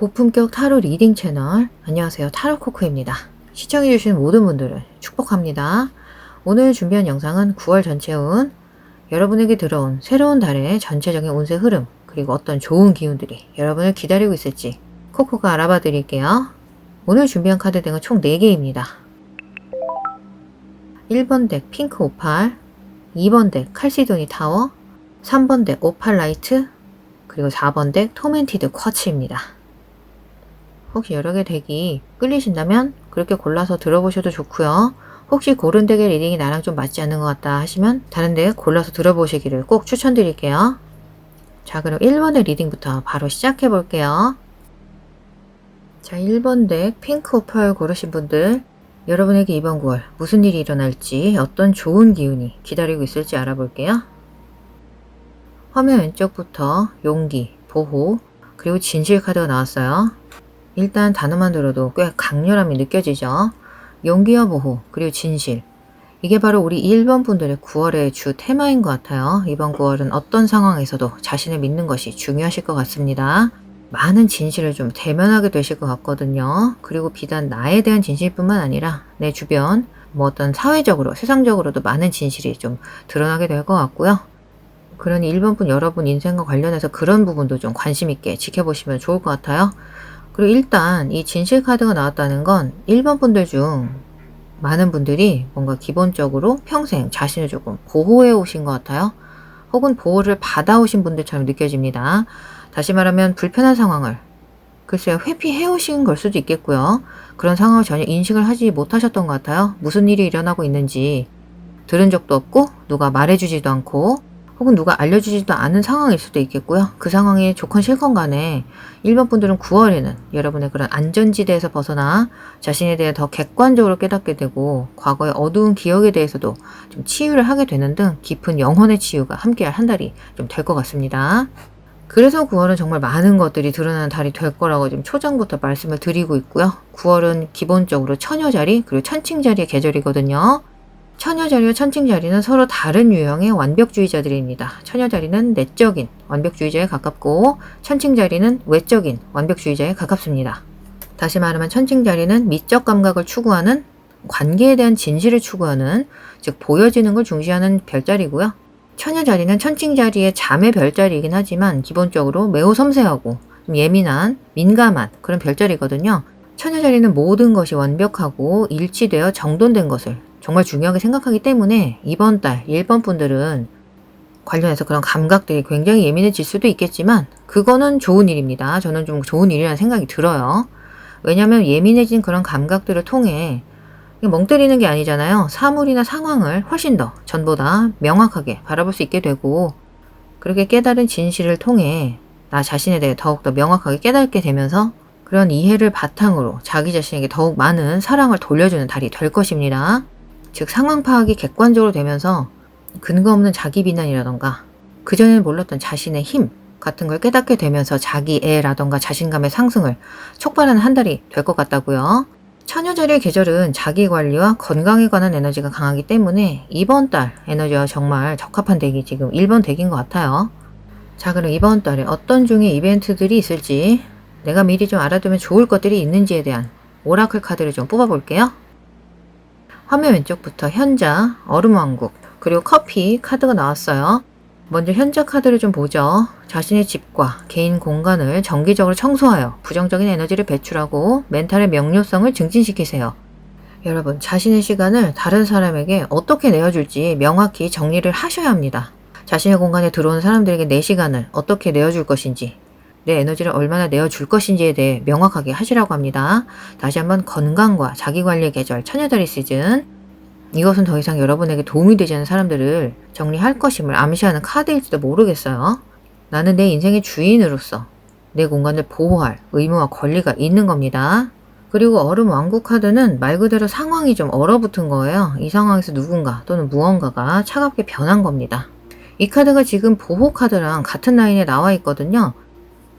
고품격 타로 리딩 채널, 안녕하세요, 타로코코입니다. 시청해주신 모든 분들을 축복합니다. 오늘 준비한 영상은 9월 전체 운, 여러분에게 들어온 새로운 달의 전체적인 운세 흐름, 그리고 어떤 좋은 기운들이 여러분을 기다리고 있을지 코코가 알아봐 드릴게요. 오늘 준비한 카드 덱은 총 4개입니다. 1번 덱 핑크 오팔, 2번 덱 칼시도니 타워, 3번 덱 오팔 라이트, 그리고 4번 덱 토멘티드 쿼츠입니다. 혹시 여러 개 덱이 끌리신다면 그렇게 골라서 들어보셔도 좋고요. 혹시 고른 덱의 리딩이 나랑 좀 맞지 않는 것 같다 하시면 다른 덱 골라서 들어보시기를 꼭 추천드릴게요. 자, 그럼 1번 덱 리딩부터 바로 시작해 볼게요. 자, 1번 덱 핑크 오펄 고르신 분들, 여러분에게 이번 9월 무슨 일이 일어날지, 어떤 좋은 기운이 기다리고 있을지 알아볼게요. 화면 왼쪽부터 용기, 보호, 그리고 진실 카드가 나왔어요. 일단 단어만 들어도 꽤 강렬함이 느껴지죠. 용기와 보호, 그리고 진실. 이게 바로 우리 1번 분들의 9월의 주 테마인 것 같아요. 이번 9월은 어떤 상황에서도 자신을 믿는 것이 중요하실 것 같습니다. 많은 진실을 좀 대면하게 되실 것 같거든요. 그리고 비단 나에 대한 진실뿐만 아니라 내 주변, 어떤 사회적으로, 세상적으로도 많은 진실이 좀 드러나게 될 것 같고요. 그러니 1번 분 여러분 인생과 관련해서 그런 부분도 좀 관심 있게 지켜보시면 좋을 것 같아요. 그리고 일단 이 진실 카드가 나왔다는 건 1번 분들 중 많은 분들이 뭔가 기본적으로 평생 자신을 조금 보호해 오신 것 같아요. 혹은 보호를 받아오신 분들처럼 느껴집니다. 다시 말하면 불편한 상황을 글쎄요, 회피해 오신 걸 수도 있겠고요. 그런 상황을 전혀 인식을 하지 못하셨던 것 같아요. 무슨 일이 일어나고 있는지 들은 적도 없고 누가 말해주지도 않고 혹은 누가 알려주지도 않은 상황일 수도 있겠고요. 그 상황이 좋건 싫건 간에 1번 분들은 9월에는 여러분의 그런 안전지대에서 벗어나 자신에 대해 더 객관적으로 깨닫게 되고 과거의 어두운 기억에 대해서도 좀 치유를 하게 되는 등 깊은 영혼의 치유가 함께할 한 달이 좀 될 것 같습니다. 그래서 9월은 정말 많은 것들이 드러나는 달이 될 거라고 지금 초장부터 말씀을 드리고 있고요. 9월은 기본적으로 처녀자리 그리고 천칭자리의 계절이거든요. 처녀자리와 천칭자리는 서로 다른 유형의 완벽주의자들입니다. 처녀자리는 내적인 완벽주의자에 가깝고 천칭자리는 외적인 완벽주의자에 가깝습니다. 다시 말하면 천칭자리는 미적 감각을 추구하는, 관계에 대한 진실을 추구하는, 즉 보여지는 걸 중시하는 별자리고요. 처녀자리는 천칭자리의 자매 별자리이긴 하지만 기본적으로 매우 섬세하고 좀 예민한, 민감한 그런 별자리거든요. 처녀자리는 모든 것이 완벽하고 일치되어 정돈된 것을 정말 중요하게 생각하기 때문에 이번 달 1번 분들은 관련해서 그런 감각들이 굉장히 예민해질 수도 있겠지만 그거는 좋은 일입니다. 저는 좀 좋은 일이라는 생각이 들어요. 왜냐하면 예민해진 그런 감각들을 통해 멍 때리는 게 아니잖아요. 사물이나 상황을 훨씬 더 전보다 명확하게 바라볼 수 있게 되고, 그렇게 깨달은 진실을 통해 나 자신에 대해 더욱더 명확하게 깨닫게 되면서 그런 이해를 바탕으로 자기 자신에게 더욱 많은 사랑을 돌려주는 달이 될 것입니다. 즉 상황 파악이 객관적으로 되면서 근거 없는 자기 비난이라던가 그전에는 몰랐던 자신의 힘 같은 걸 깨닫게 되면서 자기애라던가 자신감의 상승을 촉발하는 한 달이 될 것 같다고요. 처녀자리의 계절은 자기관리와 건강에 관한 에너지가 강하기 때문에 이번 달 에너지와 정말 적합한 덱이 지금 1번 덱인 것 같아요. 자, 그럼 이번 달에 어떤 종의 이벤트들이 있을지, 내가 미리 좀 알아두면 좋을 것들이 있는지에 대한 오라클 카드를 좀 뽑아볼게요. 화면 왼쪽부터 현자, 얼음왕국, 그리고 커피 카드가 나왔어요. 먼저 현자 카드를 좀 보죠. 자신의 집과 개인 공간을 정기적으로 청소하여 부정적인 에너지를 배출하고 멘탈의 명료성을 증진시키세요. 여러분, 자신의 시간을 다른 사람에게 어떻게 내어줄지 명확히 정리를 하셔야 합니다. 자신의 공간에 들어오는 사람들에게 내 시간을 어떻게 내어줄 것인지, 내 에너지를 얼마나 내어줄 것인지에 대해 명확하게 하시라고 합니다. 다시 한번 건강과 자기관리의 계절, 처녀자리 시즌. 이것은 더 이상 여러분에게 도움이 되지 않는 사람들을 정리할 것임을 암시하는 카드일지도 모르겠어요. 나는 내 인생의 주인으로서 내 공간을 보호할 의무와 권리가 있는 겁니다. 그리고 얼음 왕국 카드는 말 그대로 상황이 좀 얼어붙은 거예요. 이 상황에서 누군가 또는 무언가가 차갑게 변한 겁니다. 이 카드가 지금 보호 카드랑 같은 라인에 나와 있거든요.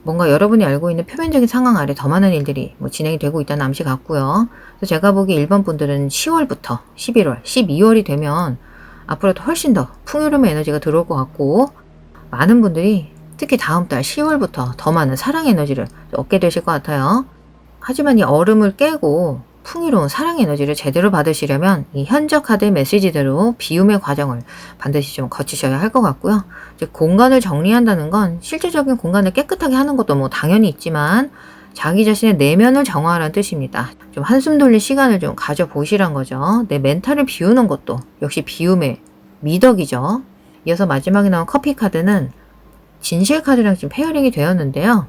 뭔가 여러분이 알고 있는 표면적인 상황 아래 더 많은 일들이 진행이 되고 있다는 암시 같고요. 그래서 제가 보기 1번 분들은 10월부터 11월, 12월이 되면 앞으로도 훨씬 더 풍요로운 에너지가 들어올 것 같고, 많은 분들이 특히 다음 달 10월부터 더 많은 사랑 에너지를 얻게 되실 것 같아요. 하지만 이 얼음을 깨고 풍요로운 사랑 에너지를 제대로 받으시려면 이 현저 카드의 메시지대로 비움의 과정을 반드시 좀 거치셔야 할 것 같고요. 즉 공간을 정리한다는 건 실질적인 공간을 깨끗하게 하는 것도 뭐 당연히 있지만 자기 자신의 내면을 정화하라는 뜻입니다. 좀 한숨 돌릴 시간을 좀 가져보시란 거죠. 내 멘탈을 비우는 것도 역시 비움의 미덕이죠. 이어서 마지막에 나온 커피 카드는 진실 카드랑 지금 페어링이 되었는데요.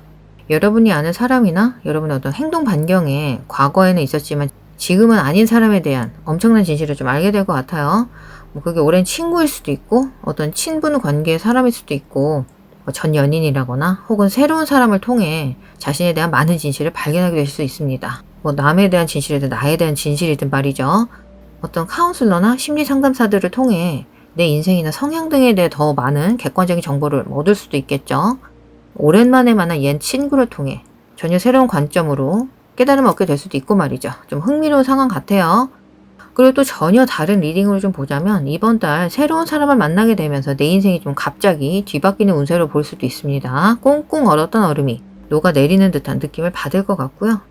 여러분이 아는 사람이나 여러분의 어떤 행동 반경에 과거에는 있었지만 지금은 아닌 사람에 대한 엄청난 진실을 좀 알게 될 것 같아요. 뭐 그게 오랜 친구일 수도 있고 어떤 친분 관계의 사람일 수도 있고 전 연인이라거나 혹은 새로운 사람을 통해 자신에 대한 많은 진실을 발견하게 될 수 있습니다. 뭐 남에 대한 진실이든 나에 대한 진실이든 말이죠. 어떤 카운슬러나 심리 상담사들을 통해 내 인생이나 성향 등에 대해 더 많은 객관적인 정보를 얻을 수도 있겠죠. 오랜만에 만난 옛 친구를 통해 전혀 새로운 관점으로 깨달음을 얻게 될 수도 있고 말이죠. 좀 흥미로운 상황 같아요. 그리고 또 전혀 다른 리딩으로 좀 보자면 이번 달 새로운 사람을 만나게 되면서 내 인생이 좀 갑자기 뒤바뀌는 운세로 볼 수도 있습니다. 꽁꽁 얼었던 얼음이 녹아내리는 듯한 느낌을 받을 것 같고요.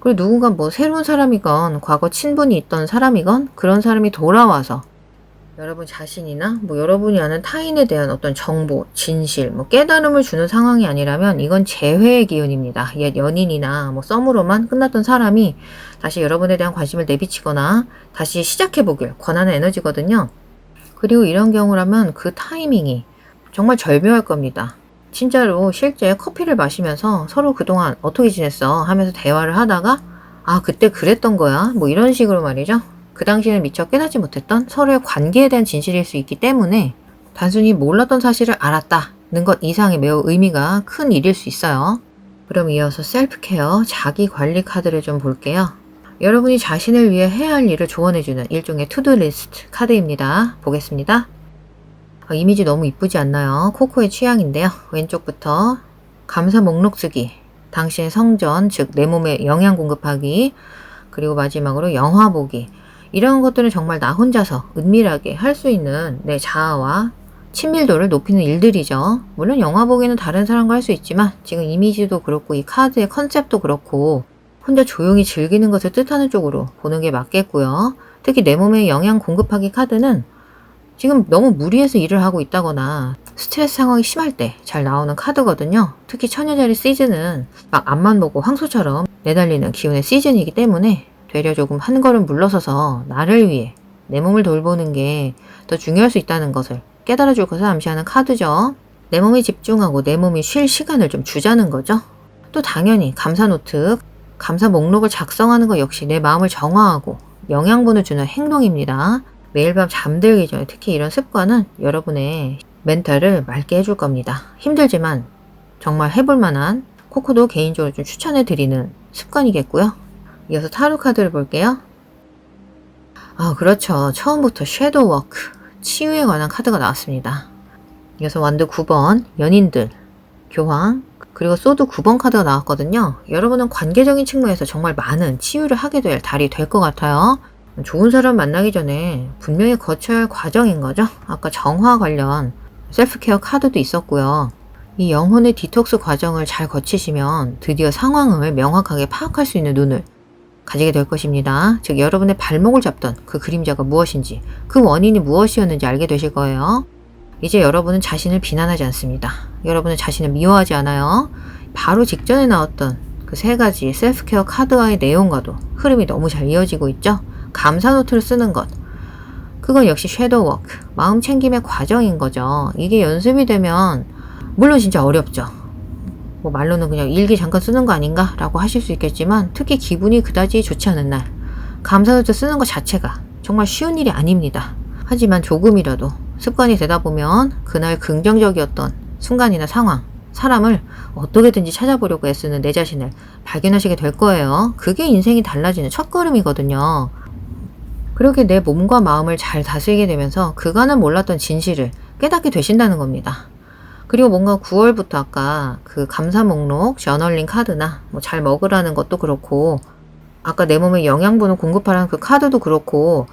그리고 누군가 뭐 새로운 사람이건 과거 친분이 있던 사람이건 그런 사람이 돌아와서 여러분 자신이나 뭐 여러분이 아는 타인에 대한 어떤 정보, 진실, 뭐 깨달음을 주는 상황이 아니라면 이건 재회의 기운입니다. 옛 연인이나 뭐 썸으로만 끝났던 사람이 다시 여러분에 대한 관심을 내비치거나 다시 시작해보길 권하는 에너지거든요. 그리고 이런 경우라면 그 타이밍이 정말 절묘할 겁니다. 진짜로 실제 커피를 마시면서 서로 그동안 어떻게 지냈어 하면서 대화를 하다가 아 그때 그랬던 거야 뭐 이런 식으로 말이죠. 그 당시에는 미처 깨닫지 못했던 서로의 관계에 대한 진실일 수 있기 때문에 단순히 몰랐던 사실을 알았다는 것 이상의 매우 의미가 큰 일일 수 있어요. 그럼 이어서 셀프케어 자기관리 카드를 좀 볼게요. 여러분이 자신을 위해 해야 할 일을 조언해주는 일종의 투두 리스트 카드입니다. 보겠습니다. 이미지 너무 이쁘지 않나요? 코코의 취향인데요. 왼쪽부터 감사 목록 쓰기, 당신의 성전, 즉 내 몸에 영양 공급하기, 그리고 마지막으로 영화 보기. 이런 것들은 정말 나 혼자서 은밀하게 할 수 있는 내 자아와 친밀도를 높이는 일들이죠. 물론 영화 보기는 다른 사람과 할 수 있지만 지금 이미지도 그렇고 이 카드의 컨셉도 그렇고 혼자 조용히 즐기는 것을 뜻하는 쪽으로 보는 게 맞겠고요. 특히 내 몸에 영양 공급하기 카드는 지금 너무 무리해서 일을 하고 있다거나 스트레스 상황이 심할 때 잘 나오는 카드거든요. 특히 처녀자리 시즌은 막 앞만 보고 황소처럼 내달리는 기운의 시즌이기 때문에 되려 조금 한 걸음 물러서서 나를 위해 내 몸을 돌보는 게 더 중요할 수 있다는 것을 깨달아줄 것을 암시하는 카드죠. 내 몸에 집중하고 내 몸이 쉴 시간을 좀 주자는 거죠. 또 당연히 감사 노트, 감사 목록을 작성하는 것 역시 내 마음을 정화하고 영양분을 주는 행동입니다. 매일 밤 잠들기 전에 특히 이런 습관은 여러분의 멘탈을 맑게 해줄 겁니다. 힘들지만 정말 해볼 만한 코코도 개인적으로 좀 추천해 드리는 습관이겠고요. 이어서 타로 카드를 볼게요. 그렇죠. 처음부터 섀도우 워크, 치유에 관한 카드가 나왔습니다. 이어서 완드 9번, 연인들, 교황, 그리고 소드 9번 카드가 나왔거든요. 여러분은 관계적인 측면에서 정말 많은 치유를 하게 될 달이 될 것 같아요. 좋은 사람 만나기 전에 분명히 거쳐야 할 과정인 거죠. 아까 정화 관련 셀프케어 카드도 있었고요. 이 영혼의 디톡스 과정을 잘 거치시면 드디어 상황을 명확하게 파악할 수 있는 눈을 가지게 될 것입니다. 즉 여러분의 발목을 잡던 그 그림자가 무엇인지, 그 원인이 무엇이었는지 알게 되실 거예요. 이제 여러분은 자신을 비난하지 않습니다. 여러분은 자신을 미워하지 않아요. 바로 직전에 나왔던 그 세 가지 셀프케어 카드와의 내용과도 흐름이 너무 잘 이어지고 있죠. 감사 노트를 쓰는 것, 그건 역시 섀도우 워크, 마음 챙김의 과정인 거죠. 이게 연습이 되면 물론 진짜 어렵죠. 뭐 말로는 그냥 일기 잠깐 쓰는 거 아닌가 라고 하실 수 있겠지만 특히 기분이 그다지 좋지 않은 날 감사노트 쓰는 것 자체가 정말 쉬운 일이 아닙니다. 하지만 조금이라도 습관이 되다 보면 그날 긍정적이었던 순간이나 상황, 사람을 어떻게든지 찾아보려고 애쓰는 내 자신을 발견하시게 될 거예요. 그게 인생이 달라지는 첫걸음이거든요. 그렇게 내 몸과 마음을 잘 다스리게 되면서 그간은 몰랐던 진실을 깨닫게 되신다는 겁니다. 그리고 뭔가 9월부터 아까 그 감사 목록, 저널링 카드나 뭐 잘 먹으라는 것도 그렇고 아까 내 몸에 영양분을 공급하라는 그 카드도 그렇고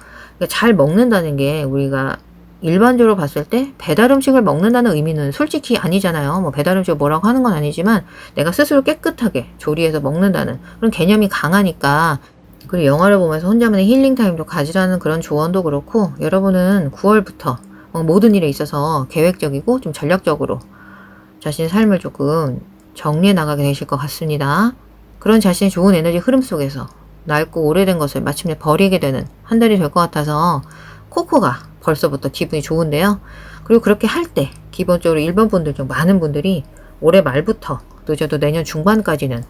잘 먹는다는 게 우리가 일반적으로 봤을 때 배달 음식을 먹는다는 의미는 솔직히 아니잖아요. 뭐 배달 음식을 뭐라고 하는 건 아니지만 내가 스스로 깨끗하게 조리해서 먹는다는 그런 개념이 강하니까, 그리고 영화를 보면서 혼자만의 힐링 타임도 가지라는 그런 조언도 그렇고, 여러분은 9월부터 모든 일에 있어서 계획적이고 좀 전략적으로 자신의 삶을 조금 정리해 나가게 되실 것 같습니다. 그런 자신의 좋은 에너지 흐름 속에서 낡고 오래된 것을 마침내 버리게 되는 한 달이 될 것 같아서 코코가 벌써부터 기분이 좋은데요. 그리고 그렇게 할 때 기본적으로 1번 분들 중 많은 분들이 올해 말부터 늦어도 내년 중반까지는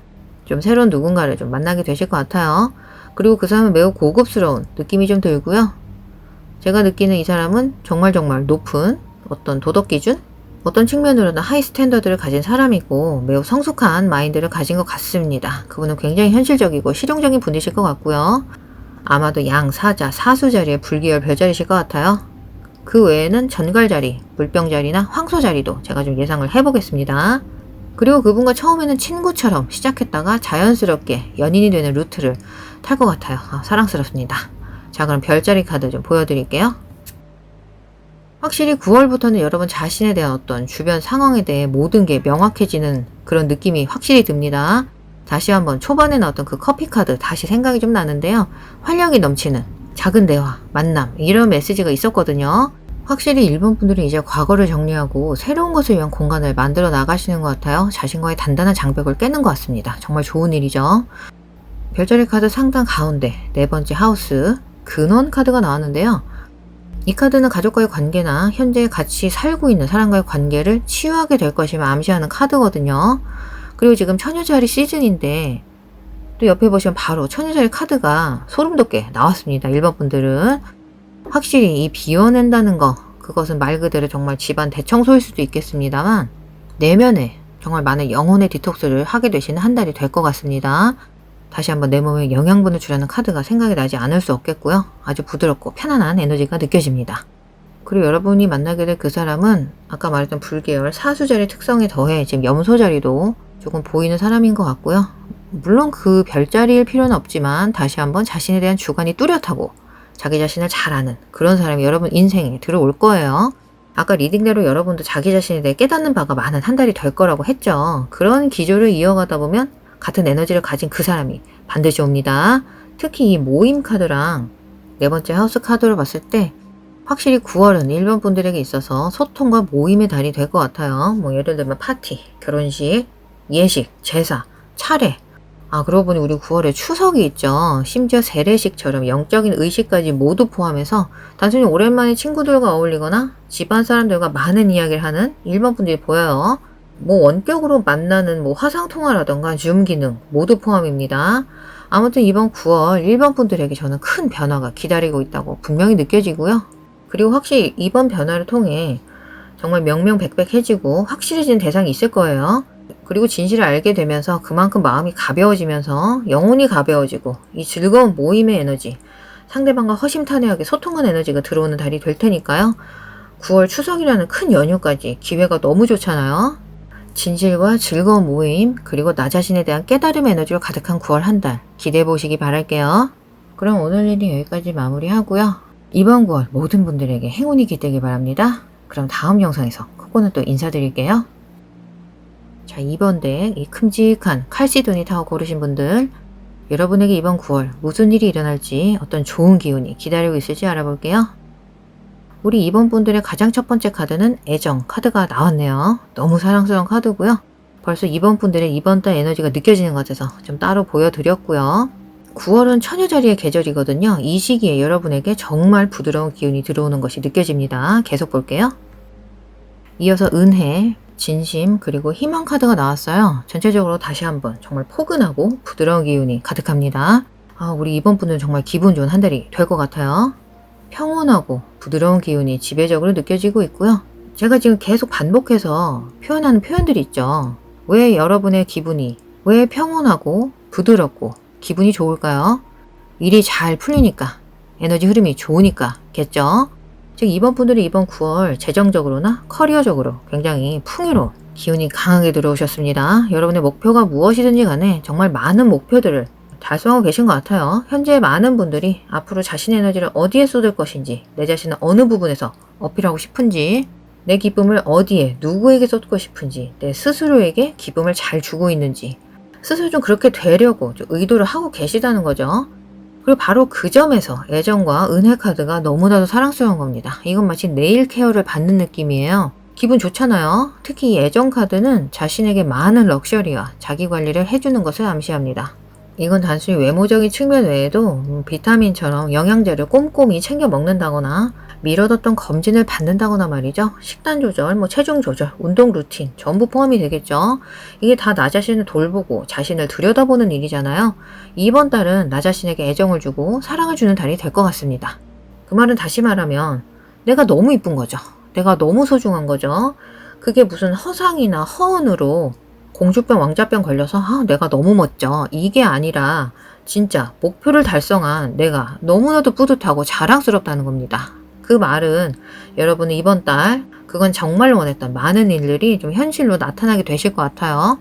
좀 새로운 누군가를 좀 만나게 되실 것 같아요. 그리고 그 사람은 매우 고급스러운 느낌이 좀 들고요. 제가 느끼는 이 사람은 정말 높은 어떤 도덕 기준? 어떤 측면으로는 하이 스탠더드를 가진 사람이고 매우 성숙한 마인드를 가진 것 같습니다. 그분은 굉장히 현실적이고 실용적인 분이실 것 같고요. 아마도 양, 사자, 사수 자리에 불기열 별자리실 것 같아요. 그 외에는 전갈 자리, 물병 자리나 황소 자리도 제가 좀 예상을 해보겠습니다. 그리고 그분과 처음에는 친구처럼 시작했다가 자연스럽게 연인이 되는 루트를 탈 것 같아요. 사랑스럽습니다. 자, 그럼 별자리 카드 좀 보여드릴게요. 확실히 9월부터는 여러분 자신에 대한 어떤 주변 상황에 대해 모든 게 명확해지는 그런 느낌이 확실히 듭니다. 다시 한번 초반에 나왔던 그 커피 카드 다시 생각이 좀 나는데요. 활력이 넘치는 작은 대화, 만남 이런 메시지가 있었거든요. 확실히 일본 분들은 이제 과거를 정리하고 새로운 것을 위한 공간을 만들어 나가시는 것 같아요. 자신과의 단단한 장벽을 깨는 것 같습니다. 정말 좋은 일이죠. 별자리 카드 상단 가운데 네 번째 하우스 근원 카드가 나왔는데요. 이 카드는 가족과의 관계나 현재 같이 살고 있는 사람과의 관계를 치유하게 될 것임을 암시하는 카드거든요. 그리고 지금 처녀자리 시즌인데 또 옆에 보시면 바로 처녀자리 카드가 소름 돋게 나왔습니다. 1번 분들은 확실히 이 비워낸다는 거, 그것은 말 그대로 정말 집안 대청소일 수도 있겠습니다만 내면에 정말 많은 영혼의 디톡스를 하게 되시는 한 달이 될 것 같습니다. 다시 한번 내 몸에 영양분을 주려는 카드가 생각이 나지 않을 수 없겠고요. 아주 부드럽고 편안한 에너지가 느껴집니다. 그리고 여러분이 만나게 될 그 사람은 아까 말했던 불계열 사수자리 특성에 더해 지금 염소자리도 조금 보이는 사람인 것 같고요. 물론 그 별자리일 필요는 없지만 다시 한번 자신에 대한 주관이 뚜렷하고 자기 자신을 잘 아는 그런 사람이 여러분 인생에 들어올 거예요. 아까 리딩대로 여러분도 자기 자신에 대해 깨닫는 바가 많은 한 달이 될 거라고 했죠. 그런 기조를 이어가다 보면 같은 에너지를 가진 그 사람이 반드시 옵니다. 특히 이 모임 카드랑 네 번째 하우스 카드를 봤을 때 확실히 9월은 1번 분들에게 있어서 소통과 모임의 달이 될 것 같아요. 뭐 예를 들면 파티, 결혼식, 예식, 제사, 차례. 그러고 보니 우리 9월에 추석이 있죠. 심지어 세례식처럼 영적인 의식까지 모두 포함해서 단순히 오랜만에 친구들과 어울리거나 집안 사람들과 많은 이야기를 하는 1번 분들이 보여요. 뭐 원격으로 만나는 뭐 화상통화라던가 줌 기능 모두 포함입니다. 아무튼 이번 9월 1번 분들에게 저는 큰 변화가 기다리고 있다고 분명히 느껴지고요. 그리고 확실히 이번 변화를 통해 정말 명명백백해지고 확실해진 대상이 있을 거예요. 그리고 진실을 알게 되면서 그만큼 마음이 가벼워지면서 영혼이 가벼워지고 이 즐거운 모임의 에너지, 상대방과 허심탄회하게 소통하는 에너지가 들어오는 달이 될 테니까요. 9월 추석이라는 큰 연휴까지 기회가 너무 좋잖아요. 진실과 즐거운 모임, 그리고 나 자신에 대한 깨달음 에너지로 가득한 9월 한 달 기대해 보시기 바랄게요. 그럼 오늘 리딩 여기까지 마무리하고요. 이번 9월 모든 분들에게 행운이 깃들길 바랍니다. 그럼 다음 영상에서 코코는 또 인사드릴게요. 자, 2번 덱, 이 큼직한 칼시도니 타워 고르신 분들, 여러분에게 이번 9월 무슨 일이 일어날지, 어떤 좋은 기운이 기다리고 있을지 알아볼게요. 우리 2번 분들의 가장 첫 번째 카드는 애정 카드가 나왔네요. 너무 사랑스러운 카드고요. 벌써 2번 분들의 이번 달 에너지가 느껴지는 것 같아서 좀 따로 보여드렸고요. 9월은 처녀자리의 계절이거든요. 이 시기에 여러분에게 정말 부드러운 기운이 들어오는 것이 느껴집니다. 계속 볼게요. 이어서 은혜, 진심, 그리고 희망 카드가 나왔어요. 전체적으로 다시 한번 정말 포근하고 부드러운 기운이 가득합니다. 우리 이번 분은 정말 기분 좋은 한 달이 될 것 같아요. 평온하고 부드러운 기운이 지배적으로 느껴지고 있고요. 제가 지금 계속 반복해서 표현하는 표현들이 있죠. 왜 여러분의 기분이, 왜 평온하고 부드럽고 기분이 좋을까요? 일이 잘 풀리니까, 에너지 흐름이 좋으니까 겠죠? 즉 이번 분들이 이번 9월 재정적으로나 커리어적으로 굉장히 풍요로운 기운이 강하게 들어오셨습니다. 여러분의 목표가 무엇이든지 간에 정말 많은 목표들을 달성하고 계신 것 같아요. 현재 많은 분들이 앞으로 자신의 에너지를 어디에 쏟을 것인지, 내 자신은 어느 부분에서 어필하고 싶은지, 내 기쁨을 어디에 누구에게 쏟고 싶은지, 내 스스로에게 기쁨을 잘 주고 있는지 스스로 좀 그렇게 되려고 좀 의도를 하고 계시다는 거죠. 그리고 바로 그 점에서 애정과 은혜 카드가 너무나도 사랑스러운 겁니다. 이건 마치 네일 케어를 받는 느낌이에요. 기분 좋잖아요. 특히 이 애정 카드는 자신에게 많은 럭셔리와 자기 관리를 해주는 것을 암시합니다. 이건 단순히 외모적인 측면 외에도 비타민처럼 영양제를 꼼꼼히 챙겨 먹는다거나 미뤄뒀던 검진을 받는다거나 말이죠. 식단 조절, 체중 조절, 운동 루틴 전부 포함이 되겠죠. 이게 다 나 자신을 돌보고 자신을 들여다보는 일이잖아요. 이번 달은 나 자신에게 애정을 주고 사랑을 주는 달이 될 것 같습니다. 그 말은 다시 말하면 내가 너무 이쁜 거죠. 내가 너무 소중한 거죠. 그게 무슨 허상이나 허언으로 공주병 왕자병 걸려서 내가 너무 멋져 이게 아니라 진짜 목표를 달성한 내가 너무나도 뿌듯하고 자랑스럽다는 겁니다. 그 말은 여러분은 이번 달 그건 정말 원했던 많은 일들이 좀 현실로 나타나게 되실 것 같아요.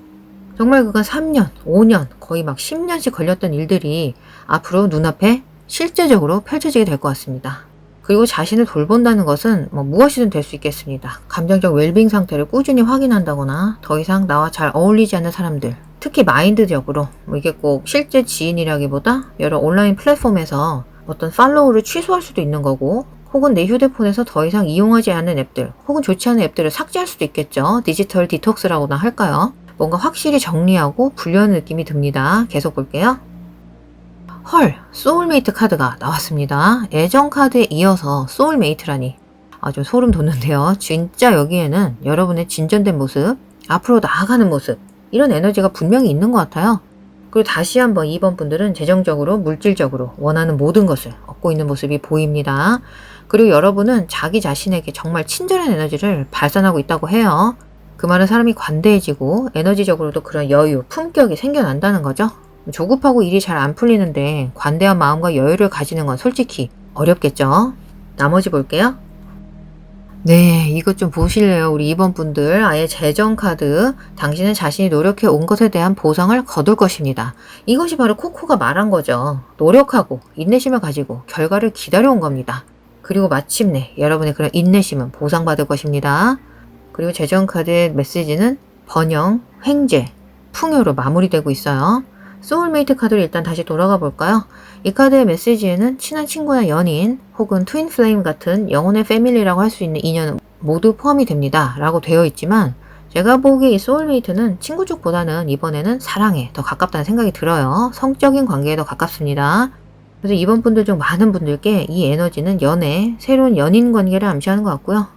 정말 그건 3년, 5년, 거의 막 10년씩 걸렸던 일들이 앞으로 눈앞에 실제적으로 펼쳐지게 될 것 같습니다. 그리고 자신을 돌본다는 것은 무엇이든 될 수 있겠습니다. 감정적 웰빙 상태를 꾸준히 확인한다거나 더 이상 나와 잘 어울리지 않는 사람들, 특히 마인드적으로 이게 꼭 실제 지인이라기보다 여러 온라인 플랫폼에서 어떤 팔로우를 취소할 수도 있는 거고, 혹은 내 휴대폰에서 더 이상 이용하지 않는 앱들, 혹은 좋지 않은 앱들을 삭제할 수도 있겠죠. 디지털 디톡스라고나 할까요? 뭔가 확실히 정리하고 분류하는 느낌이 듭니다. 계속 볼게요. 헐, 소울메이트 카드가 나왔습니다. 애정 카드에 이어서 소울메이트라니 아주 소름 돋는데요. 진짜 여기에는 여러분의 진전된 모습, 앞으로 나아가는 모습, 이런 에너지가 분명히 있는 것 같아요. 그리고 다시 한번 2번 분들은 재정적으로, 물질적으로 원하는 모든 것을 얻고 있는 모습이 보입니다. 그리고 여러분은 자기 자신에게 정말 친절한 에너지를 발산하고 있다고 해요. 그 말은 사람이 관대해지고 에너지적으로도 그런 여유, 품격이 생겨난다는 거죠. 조급하고 일이 잘 안 풀리는데 관대한 마음과 여유를 가지는 건 솔직히 어렵겠죠. 나머지 볼게요. 네, 이것 좀 보실래요? 우리 2번 분들 아예 재정 카드, 당신은 자신이 노력해 온 것에 대한 보상을 거둘 것입니다. 이것이 바로 코코가 말한 거죠. 노력하고 인내심을 가지고 결과를 기다려온 겁니다. 그리고 마침내 여러분의 그런 인내심은 보상받을 것입니다. 그리고 재정 카드의 메시지는 번영, 횡재, 풍요로 마무리되고 있어요. 소울메이트 카드로 일단 다시 돌아가 볼까요? 이 카드의 메시지에는 친한 친구나 연인 혹은 트윈 플레임 같은 영혼의 패밀리라고 할 수 있는 인연은 모두 포함이 됩니다 라고 되어 있지만, 제가 보기에 이 소울메이트는 친구 쪽보다는 이번에는 사랑에 더 가깝다는 생각이 들어요. 성적인 관계에 더 가깝습니다. 그래서 이번 분들 중 많은 분들께 이 에너지는 연애, 새로운 연인 관계를 암시하는 것 같고요.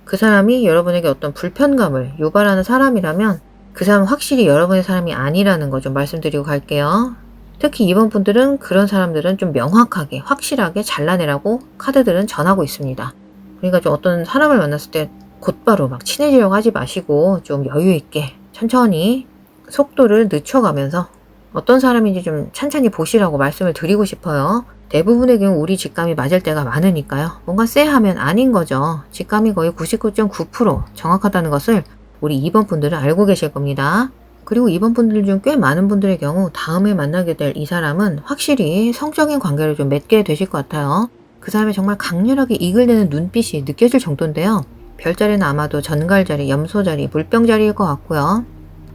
그 사람이 여러분에게 어떤 불편감을 유발하는 사람이라면 그 사람은 확실히 여러분의 사람이 아니라는 거 좀 말씀드리고 갈게요. 특히 이번 분들은 그런 사람들은 좀 명확하게 확실하게 잘라내라고 카드들은 전하고 있습니다. 그러니까 좀 어떤 사람을 만났을 때 곧바로 막 친해지려고 하지 마시고 좀 여유 있게 천천히 속도를 늦춰가면서 어떤 사람인지 좀 찬찬히 보시라고 말씀을 드리고 싶어요. 대부분의 경우 우리 직감이 맞을 때가 많으니까요. 뭔가 쎄하면 아닌 거죠. 직감이 거의 99.9% 정확하다는 것을 우리 2번 분들은 알고 계실 겁니다. 그리고 2번 분들 중 꽤 많은 분들의 경우 다음에 만나게 될 이 사람은 확실히 성적인 관계를 좀 맺게 되실 것 같아요. 그 사람의 정말 강렬하게 이글대는 눈빛이 느껴질 정도인데요. 별자리는 아마도 전갈자리, 염소자리, 물병자리일 것 같고요.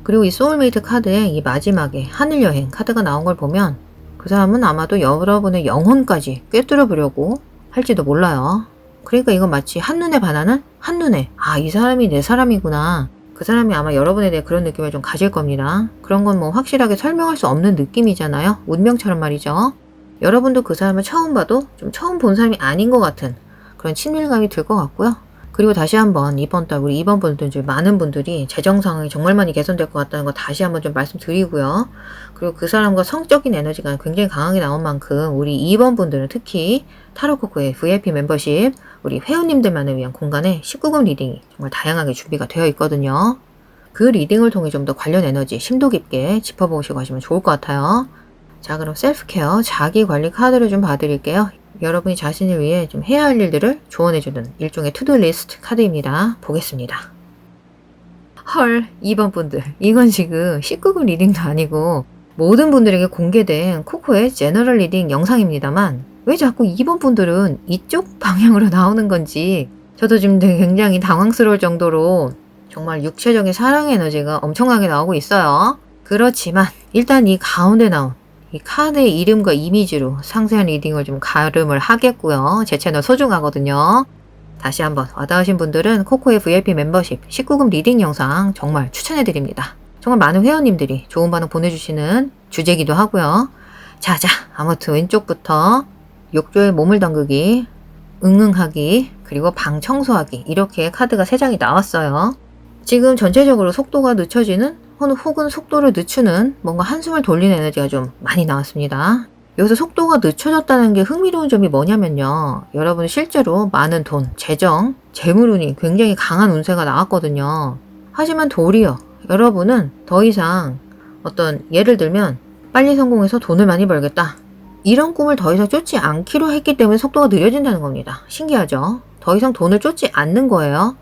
그리고 이 소울메이트 카드에 이 마지막에 하늘여행 카드가 나온 걸 보면 그 사람은 아마도 여러분의 영혼까지 꿰뚫어 보려고 할지도 몰라요. 그러니까 이건 마치 한눈에 반하는 한눈에 이 사람이 내 사람이구나. 그 사람이 아마 여러분에 대해 그런 느낌을 좀 가질 겁니다. 그런 건 확실하게 설명할 수 없는 느낌이잖아요. 운명처럼 말이죠. 여러분도 그 사람을 처음 봐도 좀 처음 본 사람이 아닌 것 같은 그런 친밀감이 들 것 같고요. 그리고 다시 한번 이번 달 우리 2번 분들 중 많은 분들이 재정 상황이 정말 많이 개선될 것 같다는 거 다시 한번 좀 말씀드리고요. 그리고 그 사람과 성적인 에너지가 굉장히 강하게 나온 만큼 우리 2번 분들은 특히 타로코코의 VIP 멤버십 우리 회원님들만을 위한 공간에 19금 리딩이 정말 다양하게 준비가 되어 있거든요. 그 리딩을 통해 좀 더 관련 에너지 심도 깊게 짚어보시고 하시면 좋을 것 같아요. 자, 그럼 셀프케어 자기관리 카드를 좀 봐드릴게요. 여러분이 자신을 위해 좀 해야 할 일들을 조언해주는 일종의 투두 리스트 카드입니다. 보겠습니다. 헐, 2번 분들. 이건 지금 19금 리딩도 아니고 모든 분들에게 공개된 코코의 제너럴 리딩 영상입니다만 왜 자꾸 2번 분들은 이쪽 방향으로 나오는 건지 저도 지금 되게 굉장히 당황스러울 정도로 정말 육체적인 사랑의 에너지가 엄청나게 나오고 있어요. 그렇지만 일단 이 가운데 나온 이 카드의 이름과 이미지로 상세한 리딩을 좀 가름을 하겠고요. 제 채널 소중하거든요. 다시 한번 와닿으신 분들은 코코의 VIP 멤버십 19금 리딩 영상 정말 추천해드립니다. 정말 많은 회원님들이 좋은 반응 보내주시는 주제기도 하고요. 자자, 아무튼 왼쪽부터 욕조에 몸을 담그기, 응응하기, 그리고 방 청소하기 이렇게 카드가 3장이 나왔어요. 지금 전체적으로 속도가 늦춰지는 혹은 속도를 늦추는 뭔가 한숨을 돌리는 에너지가 좀 많이 나왔습니다. 여기서 속도가 늦춰졌다는 게 흥미로운 점이 뭐냐면요. 여러분 실제로 많은 돈, 재정, 재물운이 굉장히 강한 운세가 나왔거든요. 하지만 도리어 여러분은 더 이상 어떤 예를 들면 빨리 성공해서 돈을 많이 벌겠다. 이런 꿈을 더 이상 쫓지 않기로 했기 때문에 속도가 느려진다는 겁니다. 신기하죠? 더 이상 돈을 쫓지 않는 거예요.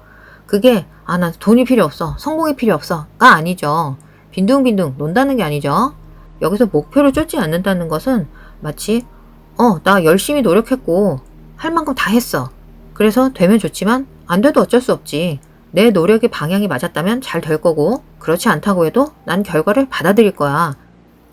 그게 난 돈이 필요 없어. 성공이 필요 없어. 가 아니죠. 빈둥빈둥 논다는 게 아니죠. 여기서 목표를 쫓지 않는다는 것은 마치 나 열심히 노력했고 할 만큼 다 했어. 그래서 되면 좋지만 안 돼도 어쩔 수 없지. 내 노력의 방향이 맞았다면 잘 될 거고 그렇지 않다고 해도 난 결과를 받아들일 거야.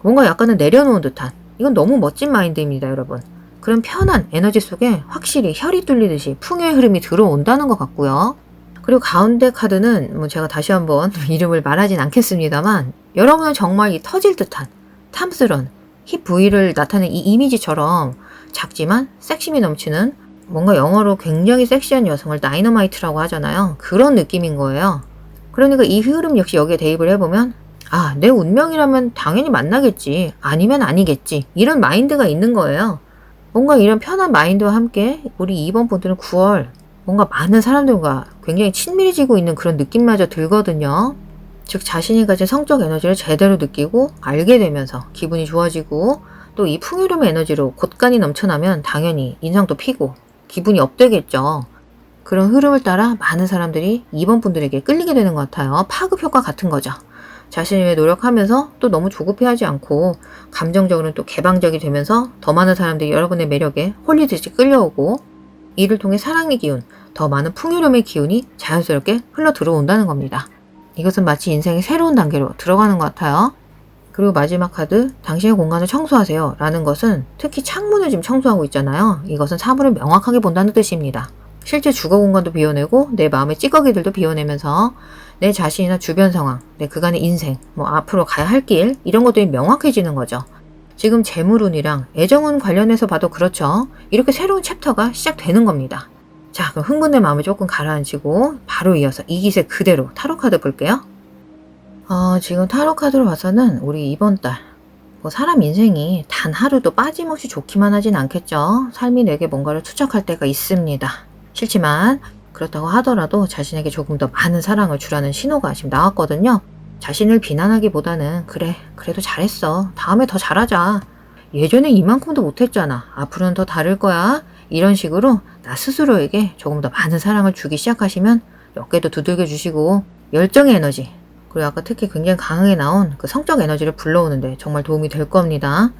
뭔가 약간은 내려놓은 듯한 이건 너무 멋진 마인드입니다, 여러분. 그런 편한 에너지 속에 확실히 혈이 뚫리듯이 풍요의 흐름이 들어온다는 것 같고요. 그리고 가운데 카드는 제가 다시 한번 이름을 말하진 않겠습니다만 여러분은 정말 이 터질 듯한 탐스런 힙 부위를 나타낸 이 이미지처럼 작지만 섹심이 넘치는 뭔가 영어로 굉장히 섹시한 여성을 다이너마이트라고 하잖아요. 그런 느낌인 거예요. 그러니까 이 흐름 역시 여기에 대입을 해보면 내 운명이라면 당연히 만나겠지. 아니면 아니겠지. 이런 마인드가 있는 거예요. 뭔가 이런 편한 마인드와 함께 우리 2번 분들은 9월 뭔가 많은 사람들과 굉장히 친밀해지고 있는 그런 느낌마저 들거든요. 즉 자신이 가진 성적 에너지를 제대로 느끼고 알게 되면서 기분이 좋아지고 또 이 풍요로움의 에너지로 곳간이 넘쳐나면 당연히 인상도 피고 기분이 업되겠죠. 그런 흐름을 따라 많은 사람들이 2번 분들에게 끌리게 되는 것 같아요. 파급 효과 같은 거죠. 자신을 위해 노력하면서 또 너무 조급해하지 않고 감정적으로는 또 개방적이 되면서 더 많은 사람들이 여러분의 매력에 홀리듯이 끌려오고 이를 통해 사랑의 기운, 더 많은 풍요로움의 기운이 자연스럽게 흘러 들어온다는 겁니다. 이것은 마치 인생의 새로운 단계로 들어가는 것 같아요. 그리고 마지막 카드, 당신의 공간을 청소하세요 라는 것은 특히 창문을 지금 청소하고 있잖아요. 이것은 사물을 명확하게 본다는 뜻입니다. 실제 주거 공간도 비워내고 내 마음의 찌꺼기들도 비워내면서 내 자신이나 주변 상황, 내 그간의 인생, 앞으로 가야 할 길 이런 것들이 명확해지는 거죠. 지금 재물운이랑 애정운 관련해서 봐도 그렇죠. 이렇게 새로운 챕터가 시작되는 겁니다. 자, 그럼 흥분된 마음을 조금 가라앉히고 바로 이어서 이 기세 그대로 타로 카드 볼게요. 지금 타로 카드로 봐서는 우리 이번 달 사람 인생이 단 하루도 빠짐없이 좋기만 하진 않겠죠. 삶이 내게 뭔가를 투척할 때가 있습니다. 싫지만 그렇다고 하더라도 자신에게 조금 더 많은 사랑을 주라는 신호가 지금 나왔거든요. 자신을 비난하기보다는 그래도 잘했어. 다음에 더 잘하자. 예전에 이만큼도 못했잖아. 앞으로는 더 다를 거야. 이런 식으로 나 스스로에게 조금 더 많은 사랑을 주기 시작하시면 어깨도 두들겨 주시고 열정의 에너지 그리고 아까 특히 굉장히 강하게 나온 그 성적 에너지를 불러오는데 정말 도움이 될 겁니다.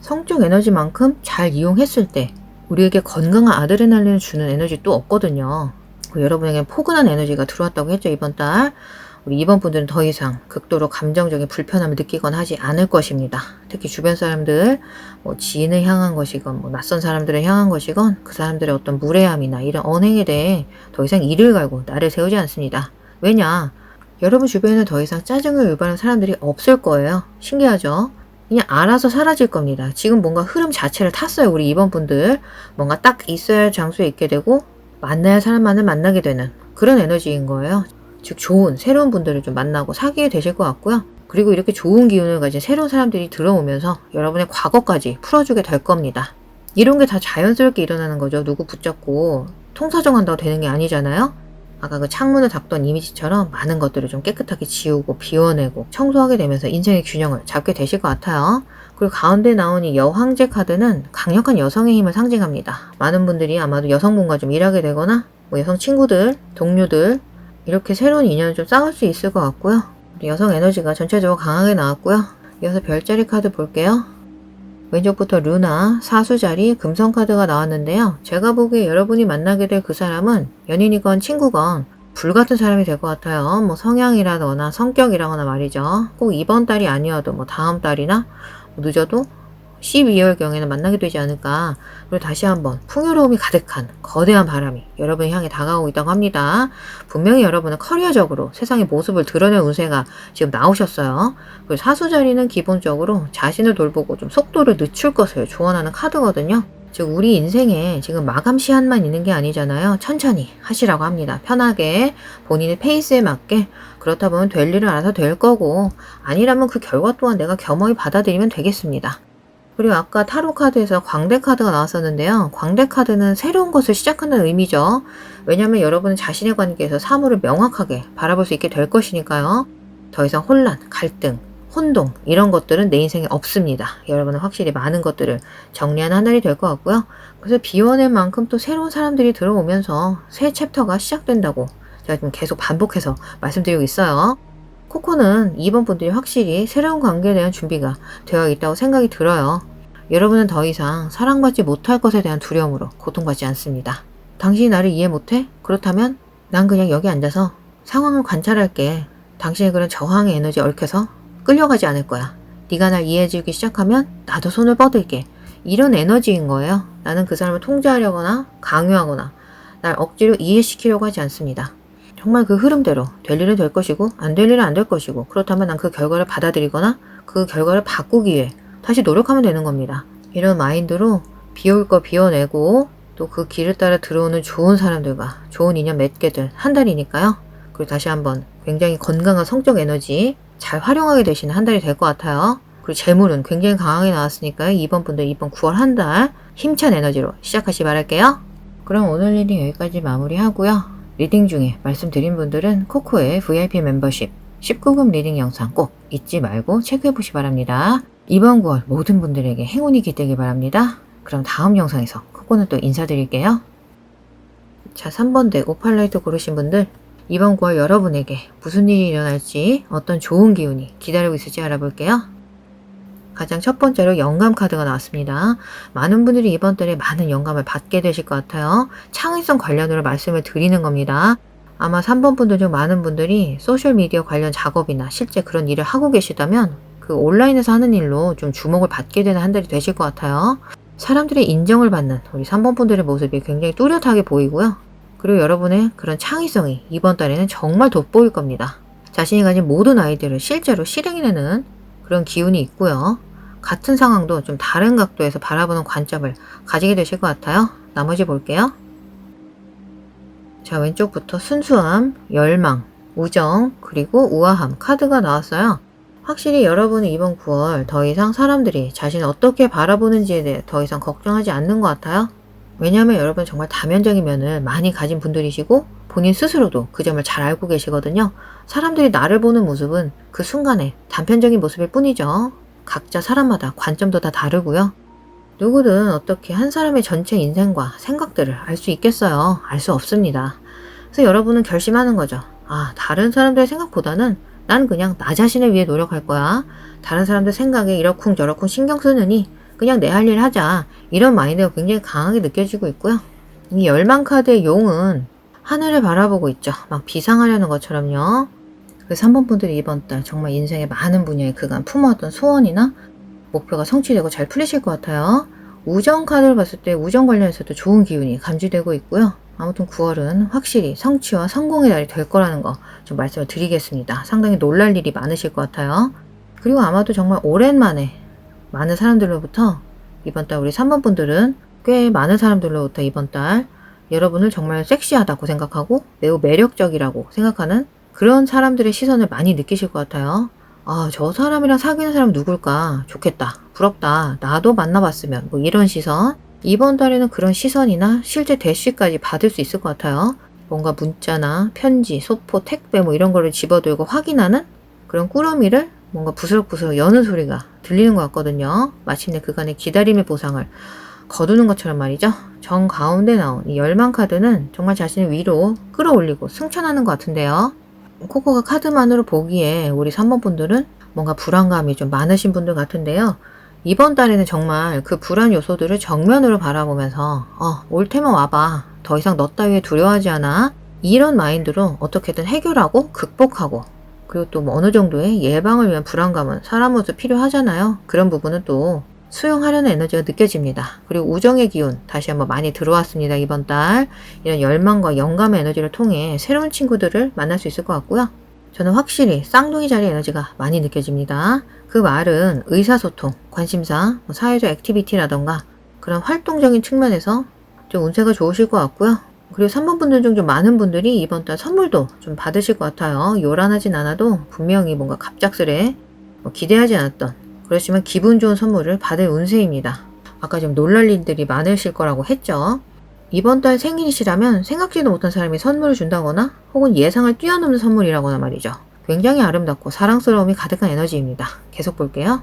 성적 에너지만큼 잘 이용했을 때 우리에게 건강한 아드레날린을 주는 에너지 또 없거든요. 여러분에게 포근한 에너지가 들어왔다고 했죠. 이번 달 우리 2번 분들은 더 이상 극도로 감정적인 불편함을 느끼거나 하지 않을 것입니다. 특히 주변 사람들 지인을 향한 것이건 낯선 사람들을 향한 것이건 그 사람들의 어떤 무례함이나 이런 언행에 대해 더 이상 이를 갈고 나를 세우지 않습니다. 왜냐? 여러분 주변에는 더 이상 짜증을 유발하는 사람들이 없을 거예요. 신기하죠? 그냥 알아서 사라질 겁니다. 지금 뭔가 흐름 자체를 탔어요. 우리 2번 분들 뭔가 딱 있어야 할 장소에 있게 되고 만나야 할 사람만을 만나게 되는 그런 에너지인 거예요. 즉 좋은 새로운 분들을 좀 만나고 사귀게 되실 것 같고요. 그리고 이렇게 좋은 기운을 가진 새로운 사람들이 들어오면서 여러분의 과거까지 풀어주게 될 겁니다. 이런 게 다 자연스럽게 일어나는 거죠. 누구 붙잡고 통사정한다고 되는 게 아니잖아요. 아까 그 창문을 닦던 이미지처럼 많은 것들을 좀 깨끗하게 지우고 비워내고 청소하게 되면서 인생의 균형을 잡게 되실 것 같아요. 그리고 가운데 나온 이 여황제 카드는 강력한 여성의 힘을 상징합니다. 많은 분들이 아마도 여성분과 좀 일하게 되거나 여성 친구들, 동료들 이렇게 새로운 인연을 좀 쌓을 수 있을 것 같고요. 여성 에너지가 전체적으로 강하게 나왔고요. 이어서 별자리 카드 볼게요. 왼쪽부터 루나, 사수자리, 금성 카드가 나왔는데요. 제가 보기에 여러분이 만나게 될 그 사람은 연인이건 친구건 불같은 사람이 될 것 같아요. 뭐 성향이라거나 성격이라거나 말이죠. 꼭 이번 달이 아니어도 뭐 다음 달이나 늦어도 12월경에는 만나게 되지 않을까. 그리고 다시 한번 풍요로움이 가득한 거대한 바람이 여러분을 향해 다가오고 있다고 합니다. 분명히 여러분은 커리어적으로 세상의 모습을 드러낼 운세가 지금 나오셨어요. 그리고 사수자리는 기본적으로 자신을 돌보고 좀 속도를 늦출 것을 조언하는 카드거든요. 즉 우리 인생에 지금 마감 시한만 있는 게 아니잖아요. 천천히 하시라고 합니다. 편하게 본인의 페이스에 맞게. 그렇다 보면 될 일은 알아서 될 거고 아니라면 그 결과 또한 내가 겸허히 받아들이면 되겠습니다. 그리고 아까 타로 카드에서 광대 카드가 나왔었는데요. 광대 카드는 새로운 것을 시작한다는 의미죠. 왜냐하면 여러분은 자신의 관계에서 사물을 명확하게 바라볼 수 있게 될 것이니까요. 더 이상 혼란, 갈등, 혼동 이런 것들은 내 인생에 없습니다. 여러분은 확실히 많은 것들을 정리하는 한 달이 될 것 같고요. 그래서 비워낸 만큼 또 새로운 사람들이 들어오면서 새 챕터가 시작된다고 제가 지금 계속 반복해서 말씀드리고 있어요. 코코는 이번 분들이 확실히 새로운 관계에 대한 준비가 되어 있다고 생각이 들어요. 여러분은 더 이상 사랑받지 못할 것에 대한 두려움으로 고통받지 않습니다. 당신이 나를 이해 못해? 그렇다면 난 그냥 여기 앉아서 상황을 관찰할게. 당신의 그런 저항의 에너지에 얽혀서 끌려가지 않을 거야. 네가 날 이해해주기 시작하면 나도 손을 뻗을게. 이런 에너지인 거예요. 나는 그 사람을 통제하려거나 강요하거나 날 억지로 이해시키려고 하지 않습니다. 정말 그 흐름대로 될 일은 될 것이고 안 될 일은 안 될 것이고 그렇다면 난 그 결과를 받아들이거나 그 결과를 바꾸기 위해 다시 노력하면 되는 겁니다. 이런 마인드로 비올 거 비워내고 또 그 길을 따라 들어오는 좋은 사람들과 좋은 인연 맺게 될 한 달이니까요. 그리고 다시 한번 굉장히 건강한 성적 에너지 잘 활용하게 되시는 한 달이 될 것 같아요. 그리고 재물은 굉장히 강하게 나왔으니까요. 이번 분들 이번 9월 한 달 힘찬 에너지로 시작하시기 바랄게요. 그럼 오늘 리딩 여기까지 마무리하고요. 리딩 중에 말씀드린 분들은 코코의 VIP 멤버십 19금 리딩 영상 꼭 잊지 말고 체크해보시기 바랍니다. 이번 9월 모든 분들에게 행운이 깃들길 바랍니다. 그럼 다음 영상에서 코코는 또 인사드릴게요. 자, 3번 덱 오팔라이트 고르신 분들 이번 9월 여러분에게 무슨 일이 일어날지 어떤 좋은 기운이 기다리고 있을지 알아볼게요. 가장 첫 번째로 영감 카드가 나왔습니다. 많은 분들이 이번 달에 많은 영감을 받게 되실 것 같아요. 창의성 관련으로 말씀을 드리는 겁니다. 아마 3번 분들 중 많은 분들이 소셜미디어 관련 작업이나 실제 그런 일을 하고 계시다면 그 온라인에서 하는 일로 좀 주목을 받게 되는 한 달이 되실 것 같아요. 사람들의 인정을 받는 우리 3번 분들의 모습이 굉장히 뚜렷하게 보이고요. 그리고 여러분의 그런 창의성이 이번 달에는 정말 돋보일 겁니다. 자신이 가진 모든 아이디어를 실제로 실행해내는 그런 기운이 있고요. 같은 상황도 좀 다른 각도에서 바라보는 관점을 가지게 되실 것 같아요. 나머지 볼게요. 자, 왼쪽부터 순수함, 열망, 우정, 그리고 우아함 카드가 나왔어요. 확실히 여러분은 이번 9월 더 이상 사람들이 자신을 어떻게 바라보는지에 대해 더 이상 걱정하지 않는 것 같아요. 왜냐하면 여러분 정말 다면적인 면을 많이 가진 분들이시고 본인 스스로도 그 점을 잘 알고 계시거든요. 사람들이 나를 보는 모습은 그 순간에 단편적인 모습일 뿐이죠. 각자 사람마다 관점도 다 다르고요. 누구든 어떻게 한 사람의 전체 인생과 생각들을 알 수 있겠어요. 알 수 없습니다. 그래서 여러분은 결심하는 거죠. 아, 다른 사람들의 생각보다는 난 그냥 나 자신을 위해 노력할 거야. 다른 사람들 생각에 이러쿵저러쿵 신경 쓰느니 그냥 내 할 일 하자. 이런 마인드가 굉장히 강하게 느껴지고 있고요. 이 열망 카드의 용은 하늘을 바라보고 있죠. 막 비상하려는 것처럼요. 그래서 3번 분들이 이번 달 정말 인생의 많은 분야에 그간 품어왔던 소원이나 목표가 성취되고 잘 풀리실 것 같아요. 우정 카드를 봤을 때 우정 관련해서도 좋은 기운이 감지되고 있고요. 아무튼 9월은 확실히 성취와 성공의 달이 될 거라는 거 좀 말씀을 드리겠습니다. 상당히 놀랄 일이 많으실 것 같아요. 그리고 아마도 정말 오랜만에 많은 사람들로부터 이번 달 우리 3번 분들은 꽤 많은 사람들로부터 이번 달 여러분을 정말 섹시하다고 생각하고 매우 매력적이라고 생각하는 그런 사람들의 시선을 많이 느끼실 것 같아요. 아, 저 사람이랑 사귀는 사람 누굴까? 좋겠다. 부럽다. 나도 만나봤으면. 뭐 이런 시선. 이번 달에는 그런 시선이나 실제 대시까지 받을 수 있을 것 같아요. 뭔가 문자나 편지, 소포, 택배 뭐 이런 거를 집어들고 확인하는 그런 꾸러미를 뭔가 부스럭부스럭 여는 소리가 들리는 것 같거든요. 마침내 그간의 기다림의 보상을 거두는 것처럼 말이죠. 정 가운데 나온 이 열망 카드는 정말 자신을 위로 끌어올리고 승천하는 것 같은데요. 코코가 카드만으로 보기에 우리 3번 분들은 뭔가 불안감이 좀 많으신 분들 같은데요. 이번 달에는 정말 그 불안 요소들을 정면으로 바라보면서 올 테면 와봐. 더 이상 너 따위에 두려워하지 않아. 이런 마인드로 어떻게든 해결하고 극복하고, 그리고 또 뭐 어느 정도의 예방을 위한 불안감은 사람으로서 필요하잖아요. 그런 부분은 또 수용하려는 에너지가 느껴집니다. 그리고 우정의 기운 다시 한번 많이 들어왔습니다. 이번 달 이런 열망과 영감의 에너지를 통해 새로운 친구들을 만날 수 있을 것 같고요. 저는 확실히 쌍둥이 자리 에너지가 많이 느껴집니다. 그 말은 의사소통, 관심사, 사회적 액티비티라던가 그런 활동적인 측면에서 좀 운세가 좋으실 것 같고요. 그리고 3번 분들 중 좀 많은 분들이 이번 달 선물도 좀 받으실 것 같아요. 요란하진 않아도 분명히 뭔가 갑작스레 기대하지 않았던, 그렇지만 기분 좋은 선물을 받을 운세입니다. 아까 좀 놀랄 일들이 많으실 거라고 했죠. 이번 달 생일이시라면 생각지도 못한 사람이 선물을 준다거나 혹은 예상을 뛰어넘는 선물이라거나 말이죠. 굉장히 아름답고 사랑스러움이 가득한 에너지입니다. 계속 볼게요.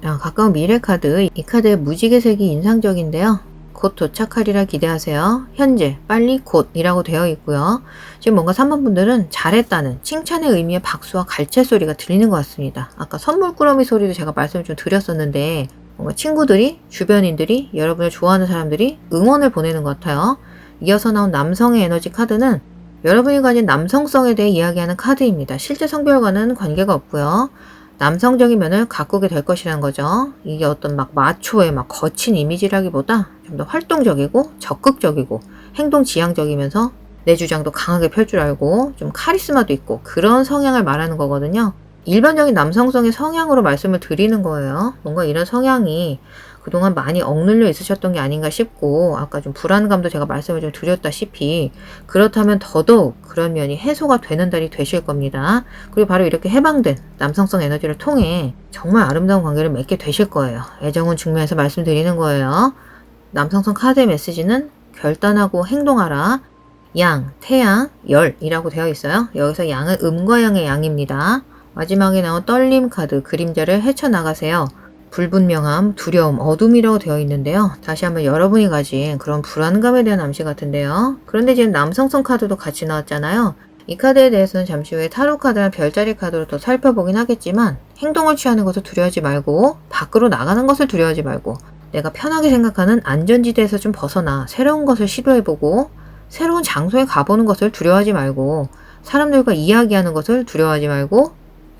가까운 미래 카드, 이 카드의 무지개색이 인상적인데요. 곧 도착하리라 기대하세요. 현재, 빨리, 곧이라고 되어 있고요. 지금 뭔가 3번 분들은 잘했다는 칭찬의 의미의 박수와 갈채 소리가 들리는 것 같습니다. 아까 선물 꾸러미 소리도 제가 말씀을 좀 드렸었는데 뭔가 친구들이, 주변인들이, 여러분을 좋아하는 사람들이 응원을 보내는 것 같아요. 이어서 나온 남성의 에너지 카드는 여러분이 가진 남성성에 대해 이야기하는 카드입니다. 실제 성별과는 관계가 없고요. 남성적인 면을 가꾸게 될 것이라는 거죠. 이게 어떤 막 마초의 막 거친 이미지라기보다 좀 더 활동적이고 적극적이고 행동지향적이면서 내 주장도 강하게 펼 줄 알고 좀 카리스마도 있고 그런 성향을 말하는 거거든요. 일반적인 남성성의 성향으로 말씀을 드리는 거예요. 뭔가 이런 성향이 그동안 많이 억눌려 있으셨던 게 아닌가 싶고, 아까 좀 불안감도 제가 말씀을 좀 드렸다시피 그렇다면 더더욱 그런 면이 해소가 되는 달이 되실 겁니다. 그리고 바로 이렇게 해방된 남성성 에너지를 통해 정말 아름다운 관계를 맺게 되실 거예요. 애정은 중매해서 말씀드리는 거예요. 남성성 카드의 메시지는 결단하고 행동하라. 양, 태양, 열이라고 되어 있어요. 여기서 양은 음과 양의 양입니다. 마지막에 나온 떨림 카드, 그림자를 헤쳐나가세요. 불분명함, 두려움, 어둠이라고 되어 있는데요. 다시 한번 여러분이 가진 그런 불안감에 대한 암시 같은데요. 그런데 지금 남성성 카드도 같이 나왔잖아요. 이 카드에 대해서는 잠시 후에 타로 카드나 별자리 카드로 더 살펴보긴 하겠지만, 행동을 취하는 것을 두려워하지 말고 밖으로 나가는 것을 두려워하지 말고 내가 편하게 생각하는 안전지대에서 좀 벗어나 새로운 것을 시도해보고 새로운 장소에 가보는 것을 두려워하지 말고 사람들과 이야기하는 것을 두려워하지 말고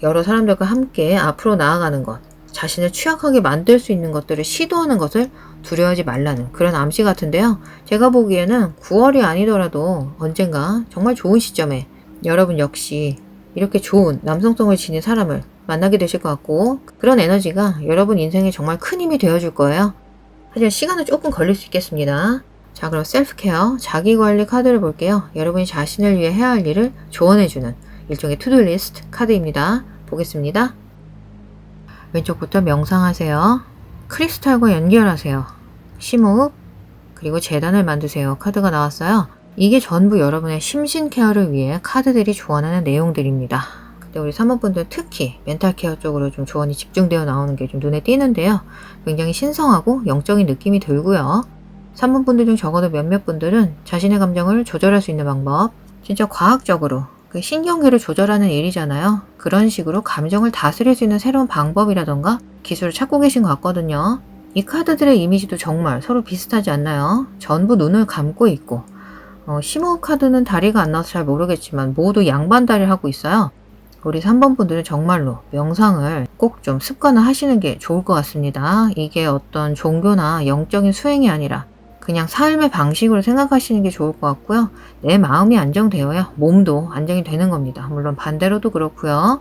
여러 사람들과 함께 앞으로 나아가는 것, 자신을 취약하게 만들 수 있는 것들을 시도하는 것을 두려워하지 말라는 그런 암시 같은데요. 제가 보기에는 9월이 아니더라도 언젠가 정말 좋은 시점에 여러분 역시 이렇게 좋은 남성성을 지닌 사람을 만나게 되실 것 같고, 그런 에너지가 여러분 인생에 정말 큰 힘이 되어줄 거예요. 하지만 시간은 조금 걸릴 수 있겠습니다. 자, 그럼 셀프케어, 자기관리 카드를 볼게요. 여러분이 자신을 위해 해야 할 일을 조언해주는 일종의 투두 리스트 카드입니다. 보겠습니다. 왼쪽부터 명상하세요. 크리스탈과 연결하세요. 심호흡, 그리고 재단을 만드세요. 카드가 나왔어요. 이게 전부 여러분의 심신 케어를 위해 카드들이 조언하는 내용들입니다. 근데 우리 3번 분들 특히 멘탈 케어 쪽으로 좀 조언이 집중되어 나오는 게 좀 눈에 띄는데요. 굉장히 신성하고 영적인 느낌이 들고요. 3번 분들 중 적어도 몇몇 분들은 자신의 감정을 조절할 수 있는 방법, 진짜 과학적으로 그 신경계를 조절하는 일이잖아요. 그런 식으로 감정을 다스릴 수 있는 새로운 방법이라던가 기술을 찾고 계신 것 같거든요. 이 카드들의 이미지도 정말 서로 비슷하지 않나요? 전부 눈을 감고 있고, 심호흡 카드는 다리가 안 나와서 잘 모르겠지만 모두 양반 다리를 하고 있어요. 우리 3번 분들은 정말로 명상을 꼭 좀 습관을 하시는 게 좋을 것 같습니다. 이게 어떤 종교나 영적인 수행이 아니라 그냥 삶의 방식으로 생각하시는 게 좋을 것 같고요. 내 마음이 안정되어야 몸도 안정이 되는 겁니다. 물론 반대로도 그렇고요.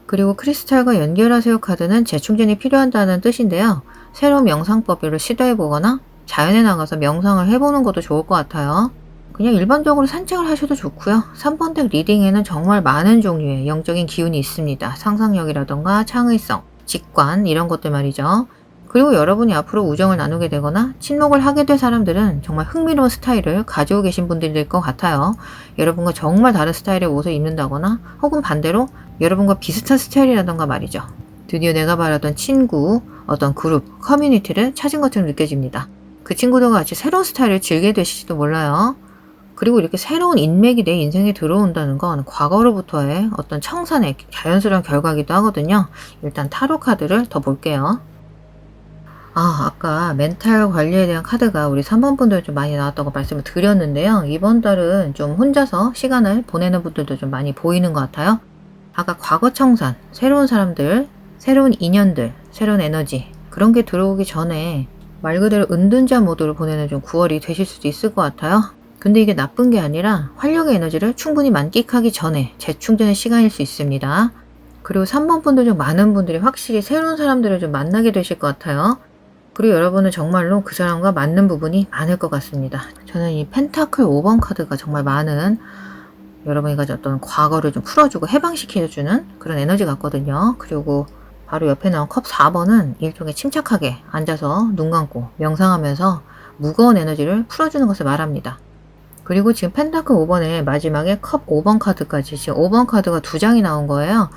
그리고 크리스탈과 연결하세요 카드는 재충전이 필요하다는 뜻인데요. 새로운 명상법을 시도해보거나 자연에 나가서 명상을 해보는 것도 좋을 것 같아요. 그냥 일반적으로 산책을 하셔도 좋고요. 3번 덱 리딩에는 정말 많은 종류의 영적인 기운이 있습니다. 상상력이라던가 창의성, 직관 이런 것들 말이죠. 그리고 여러분이 앞으로 우정을 나누게 되거나 친목을 하게 될 사람들은 정말 흥미로운 스타일을 가지고 계신 분들일 것 같아요. 여러분과 정말 다른 스타일의 옷을 입는다거나 혹은 반대로 여러분과 비슷한 스타일이라던가 말이죠. 드디어 내가 바라던 친구, 어떤 그룹, 커뮤니티를 찾은 것처럼 느껴집니다. 그 친구들과 같이 새로운 스타일을 즐기게 되실지도 몰라요. 그리고 이렇게 새로운 인맥이 내 인생에 들어온다는 건 과거로부터의 어떤 청산의 자연스러운 결과이기도 하거든요. 일단 타로 카드를 더 볼게요. 아까 멘탈 관리에 대한 카드가 우리 3번 분들 좀 많이 나왔다고 말씀을 드렸는데요. 이번 달은 좀 혼자서 시간을 보내는 분들도 좀 많이 보이는 것 같아요. 아까 과거 청산, 새로운 사람들, 새로운 인연들, 새로운 에너지 그런 게 들어오기 전에 말 그대로 은둔자 모드로 보내는 좀 9월이 되실 수도 있을 것 같아요. 근데 이게 나쁜 게 아니라 활력의 에너지를 충분히 만끽하기 전에 재충전의 시간일 수 있습니다. 그리고 3번 분들 중 많은 분들이 확실히 새로운 사람들을 좀 만나게 되실 것 같아요. 그리고 여러분은 정말로 그 사람과 맞는 부분이 많을 것 같습니다. 저는 이 펜타클 5번 카드가 정말 많은 여러분이 가진 어떤 과거를 좀 풀어주고 해방시켜주는 그런 에너지 같거든요. 그리고 바로 옆에 나온 컵 4번은 일종의 침착하게 앉아서 눈 감고 명상하면서 무거운 에너지를 풀어주는 것을 말합니다. 그리고 지금 펜타클 5번에 마지막에 컵 5번 카드까지 지금 5번 카드가 2장이 나온 거예요.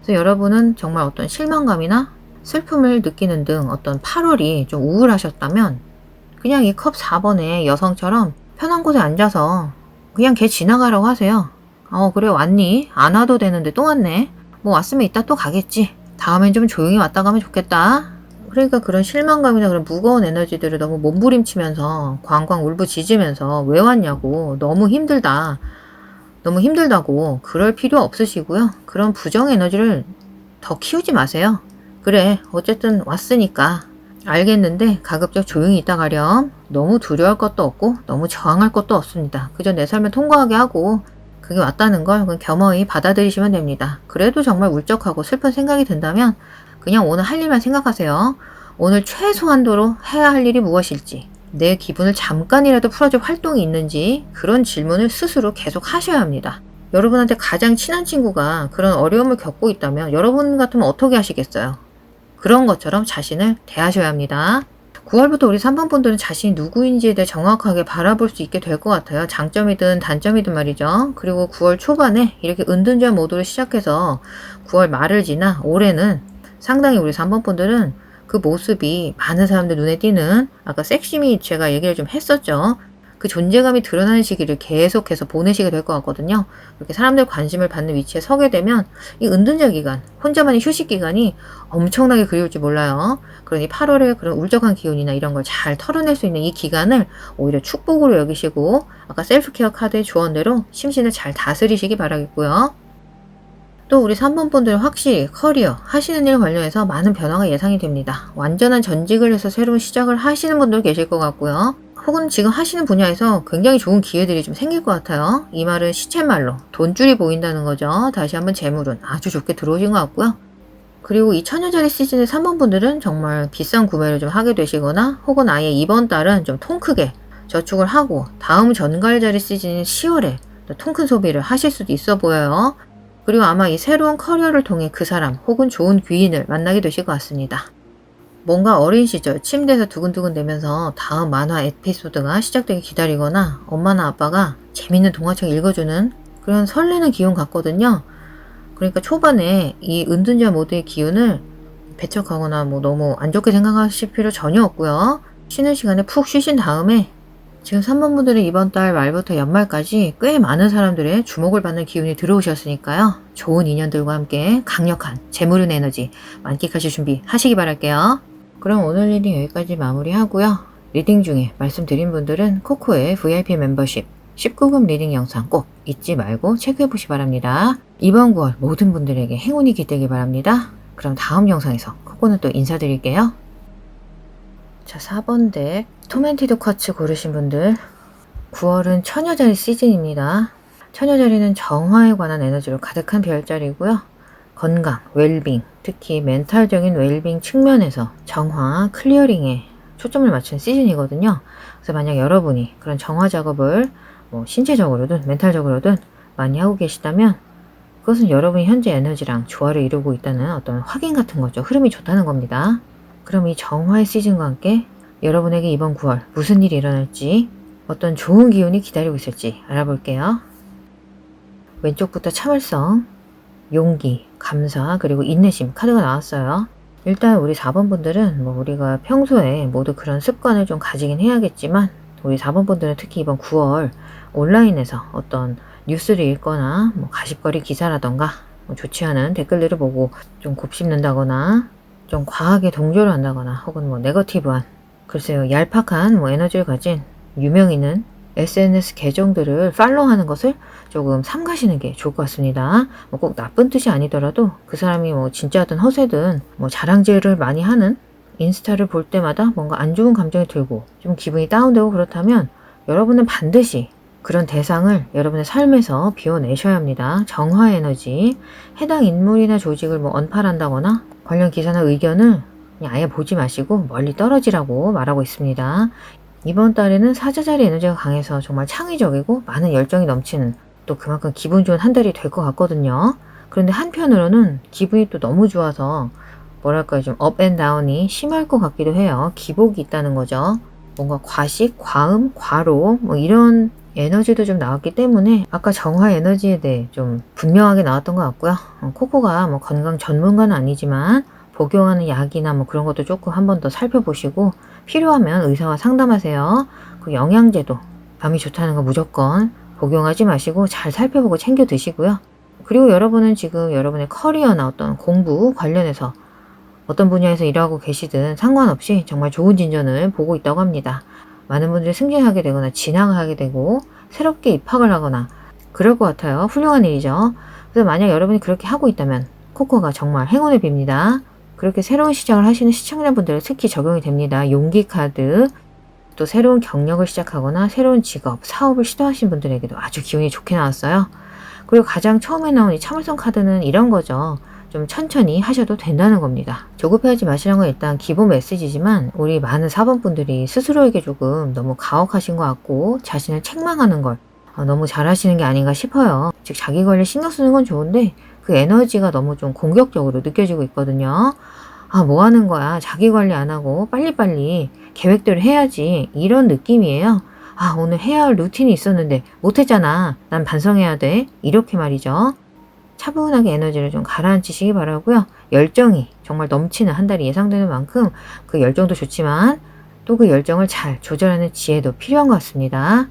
그래서 여러분은 정말 어떤 실망감이나 슬픔을 느끼는 등 어떤 8월이 좀 우울하셨다면 그냥 이 컵 4번의 여성처럼 편한 곳에 앉아서 그냥 걔 지나가라고 하세요. 그래 왔니? 안 와도 되는데 또 왔네. 뭐 왔으면 이따 또 가겠지. 다음엔 좀 조용히 왔다 가면 좋겠다. 그러니까 그런 실망감이나 그런 무거운 에너지들을 너무 몸부림치면서 광광 울부짖으면서 왜 왔냐고 너무 힘들다. 너무 힘들다고 그럴 필요 없으시고요. 그런 부정 에너지를 더 키우지 마세요. 그래 어쨌든 왔으니까 알겠는데 가급적 조용히 있다 가렴. 너무 두려워할 것도 없고 너무 저항할 것도 없습니다. 그저 내 삶을 통과하게 하고 그게 왔다는 걸 겸허히 받아들이시면 됩니다. 그래도 정말 울적하고 슬픈 생각이 든다면 그냥 오늘 할 일만 생각하세요. 오늘 최소한도로 해야 할 일이 무엇일지, 내 기분을 잠깐이라도 풀어줄 활동이 있는지 그런 질문을 스스로 계속 하셔야 합니다. 여러분한테 가장 친한 친구가 그런 어려움을 겪고 있다면 여러분 같으면 어떻게 하시겠어요? 그런 것처럼 자신을 대하셔야 합니다. 9월부터 우리 3번 분들은 자신이 누구인지에 대해 정확하게 바라볼 수 있게 될 것 같아요. 장점이든 단점이든 말이죠. 그리고 9월 초반에 이렇게 은둔자 모드로 시작해서 9월 말을 지나 올해는 상당히 우리 3번 분들은 그 모습이 많은 사람들 눈에 띄는 아까 섹시미 제가 얘기를 좀 했었죠. 그 존재감이 드러나는 시기를 계속해서 보내시게 될 것 같거든요. 이렇게 사람들 관심을 받는 위치에 서게 되면 이 은둔자 기간, 혼자만의 휴식 기간이 엄청나게 그리울지 몰라요. 그러니 8월에 그런 울적한 기운이나 이런 걸 잘 털어낼 수 있는 이 기간을 오히려 축복으로 여기시고 아까 셀프케어 카드의 조언대로 심신을 잘 다스리시기 바라겠고요. 또 우리 3번 분들은 확실히 커리어, 하시는 일 관련해서 많은 변화가 예상이 됩니다. 완전한 전직을 해서 새로운 시작을 하시는 분도 계실 것 같고요. 혹은 지금 하시는 분야에서 굉장히 좋은 기회들이 좀 생길 것 같아요. 이 말은 시쳇말로 돈줄이 보인다는 거죠. 다시 한번 재물은 아주 좋게 들어오신 것 같고요. 그리고 이 처녀자리 시즌의 3번 분들은 정말 비싼 구매를 좀 하게 되시거나 혹은 아예 이번 달은 좀 통 크게 저축을 하고 다음 전갈자리 시즌인 10월에 통 큰 소비를 하실 수도 있어 보여요. 그리고 아마 이 새로운 커리어를 통해 그 사람 혹은 좋은 귀인을 만나게 되실 것 같습니다. 뭔가 어린 시절 침대에서 두근두근 대면서 다음 만화 에피소드가 시작되기 기다리거나 엄마나 아빠가 재밌는 동화책 읽어주는 그런 설레는 기운 같거든요. 그러니까 초반에 이 은둔자 모드의 기운을 배척하거나 뭐 너무 안 좋게 생각하실 필요 전혀 없고요. 쉬는 시간에 푹 쉬신 다음에 지금 3번 분들은 이번 달 말부터 연말까지 꽤 많은 사람들의 주목을 받는 기운이 들어오셨으니까요. 좋은 인연들과 함께 강력한 재물운 에너지 만끽하실 준비 하시기 바랄게요. 그럼 오늘 리딩 여기까지 마무리하고요. 리딩 중에 말씀드린 분들은 코코의 VIP 멤버십 19금 리딩 영상 꼭 잊지 말고 체크해보시기 바랍니다. 이번 9월 모든 분들에게 행운이 깃들길 바랍니다. 그럼 다음 영상에서 코코는 또 인사드릴게요. 자, 4번 덱 토멘티드 쿼츠 고르신 분들 9월은 처녀자리 시즌입니다. 처녀자리는 정화에 관한 에너지로 가득한 별자리고요. 건강, 웰빙, 특히 멘탈적인 웰빙 측면에서 정화, 클리어링에 초점을 맞춘 시즌이거든요. 그래서 만약 여러분이 그런 정화 작업을 뭐 신체적으로든 멘탈적으로든 많이 하고 계시다면 그것은 여러분이 현재 에너지랑 조화를 이루고 있다는 어떤 확인 같은 거죠. 흐름이 좋다는 겁니다. 그럼 이 정화의 시즌과 함께 여러분에게 이번 9월 무슨 일이 일어날지 어떤 좋은 기운이 기다리고 있을지 알아볼게요. 왼쪽부터 참을성, 용기, 감사, 그리고 인내심 카드가 나왔어요. 일단 우리 4번 분들은 뭐 우리가 평소에 모두 그런 습관을 좀 가지긴 해야겠지만 우리 4번 분들은 특히 이번 9월 온라인에서 어떤 뉴스를 읽거나 뭐 가십거리 기사라던가 뭐 좋지 않은 댓글들을 보고 좀 곱씹는다거나 좀 과하게 동조를 한다거나 혹은 뭐 네거티브한 글쎄요 얄팍한 뭐 에너지를 가진 유명인은 SNS 계정들을 팔로우하는 것을 조금 삼가시는 게 좋을 것 같습니다. 뭐 꼭 나쁜 뜻이 아니더라도 그 사람이 뭐 진짜든 허세든 뭐 자랑질을 많이 하는 인스타를 볼 때마다 뭔가 안 좋은 감정이 들고 좀 기분이 다운되고 그렇다면 여러분은 반드시 그런 대상을 여러분의 삶에서 비워내셔야 합니다. 정화 에너지, 해당 인물이나 조직을 뭐 언팔한다거나 관련 기사나 의견을 그냥 아예 보지 마시고 멀리 떨어지라고 말하고 있습니다. 이번 달에는 사자자리 에너지가 강해서 정말 창의적이고 많은 열정이 넘치는 또 그만큼 기분 좋은 한 달이 될 것 같거든요. 그런데 한편으로는 기분이 또 너무 좋아서 뭐랄까요 좀 업 앤 다운이 심할 것 같기도 해요. 기복이 있다는 거죠. 뭔가 과식, 과음, 과로 뭐 이런 에너지도 좀 나왔기 때문에 아까 정화 에너지에 대해 좀 분명하게 나왔던 것 같고요. 코코가 뭐 건강 전문가는 아니지만 복용하는 약이나 뭐 그런 것도 조금 한 번 더 살펴보시고 필요하면 의사와 상담하세요. 그 영양제도 밤이 좋다는 거 무조건 복용하지 마시고 잘 살펴보고 챙겨 드시고요. 그리고 여러분은 지금 여러분의 커리어나 어떤 공부 관련해서 어떤 분야에서 일하고 계시든 상관없이 정말 좋은 진전을 보고 있다고 합니다. 많은 분들이 승진하게 되거나 진학을 하게 되고 새롭게 입학을 하거나 그럴 것 같아요. 훌륭한 일이죠. 그래서 만약 여러분이 그렇게 하고 있다면 코코가 정말 행운을 빕니다. 그렇게 새로운 시작을 하시는 시청자분들은 특히 적용이 됩니다. 용기 카드, 또 새로운 경력을 시작하거나 새로운 직업, 사업을 시도하신 분들에게도 아주 기운이 좋게 나왔어요. 그리고 가장 처음에 나온 이 참을성 카드는 이런 거죠. 좀 천천히 하셔도 된다는 겁니다. 조급해하지 마시라는 건 일단 기본 메시지지만 우리 많은 4번 분들이 스스로에게 조금 너무 가혹하신 것 같고 자신을 책망하는 걸 너무 잘하시는 게 아닌가 싶어요. 즉 자기 관리 신경 쓰는 건 좋은데 그 에너지가 너무 좀 공격적으로 느껴지고 있거든요. 아, 뭐 하는 거야? 자기 관리 안 하고 빨리빨리 계획대로 해야지. 이런 느낌이에요. 아, 오늘 해야 할 루틴이 있었는데 못했잖아. 난 반성해야 돼. 이렇게 말이죠. 차분하게 에너지를 좀 가라앉히시기 바라고요. 열정이 정말 넘치는 한 달이 예상되는 만큼 그 열정도 좋지만 또 그 열정을 잘 조절하는 지혜도 필요한 것 같습니다.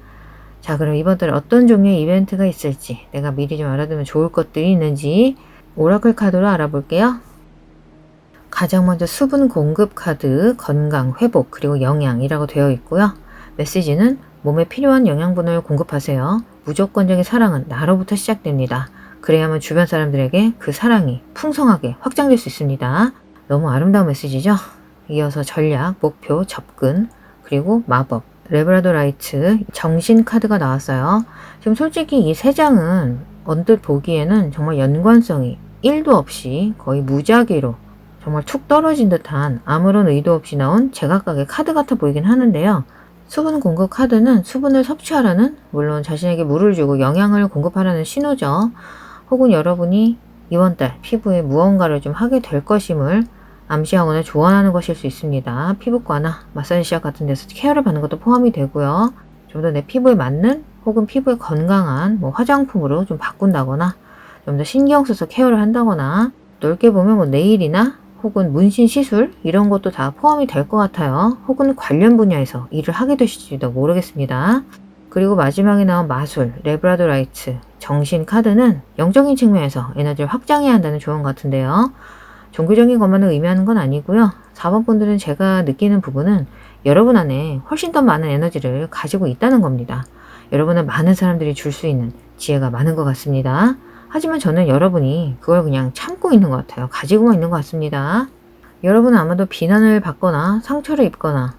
자, 그럼 이번 달에 어떤 종류의 이벤트가 있을지 내가 미리 좀 알아두면 좋을 것들이 있는지 오라클 카드로 알아볼게요. 가장 먼저 수분 공급 카드, 건강, 회복, 그리고 영양이라고 되어 있고요. 메시지는 몸에 필요한 영양분을 공급하세요. 무조건적인 사랑은 나로부터 시작됩니다. 그래야만 주변 사람들에게 그 사랑이 풍성하게 확장될 수 있습니다. 너무 아름다운 메시지죠? 이어서 전략, 목표, 접근, 그리고 마법, 레브라도 라이트, 정신 카드가 나왔어요. 지금 솔직히 이 세 장은 언뜻 보기에는 정말 연관성이 1도 없이 거의 무작위로 정말 툭 떨어진 듯한 아무런 의도 없이 나온 제각각의 카드 같아 보이긴 하는데요. 수분 공급 카드는 수분을 섭취하라는, 물론 자신에게 물을 주고 영양을 공급하라는 신호죠. 혹은 여러분이 이번 달 피부에 무언가를 좀 하게 될 것임을 암시하거나 조언하는 것일 수 있습니다. 피부과나 마사지 샵 같은 데서 케어를 받는 것도 포함이 되고요. 좀 더 내 피부에 맞는 혹은 피부에 건강한 뭐 화장품으로 좀 바꾼다거나 좀 더 신경 써서 케어를 한다거나 넓게 보면 뭐 네일이나 혹은 문신 시술 이런 것도 다 포함이 될 것 같아요. 혹은 관련 분야에서 일을 하게 되실지도 모르겠습니다. 그리고 마지막에 나온 마술, 레브라도 라이트, 정신 카드는 영적인 측면에서 에너지를 확장해야 한다는 조언 같은데요. 종교적인 것만을 의미하는 건 아니고요. 4번 분들은 제가 느끼는 부분은 여러분 안에 훨씬 더 많은 에너지를 가지고 있다는 겁니다. 여러분은 많은 사람들이 줄 수 있는 지혜가 많은 것 같습니다. 하지만 저는 여러분이 그걸 그냥 참고 있는 것 같아요. 가지고만 있는 것 같습니다. 여러분은 아마도 비난을 받거나 상처를 입거나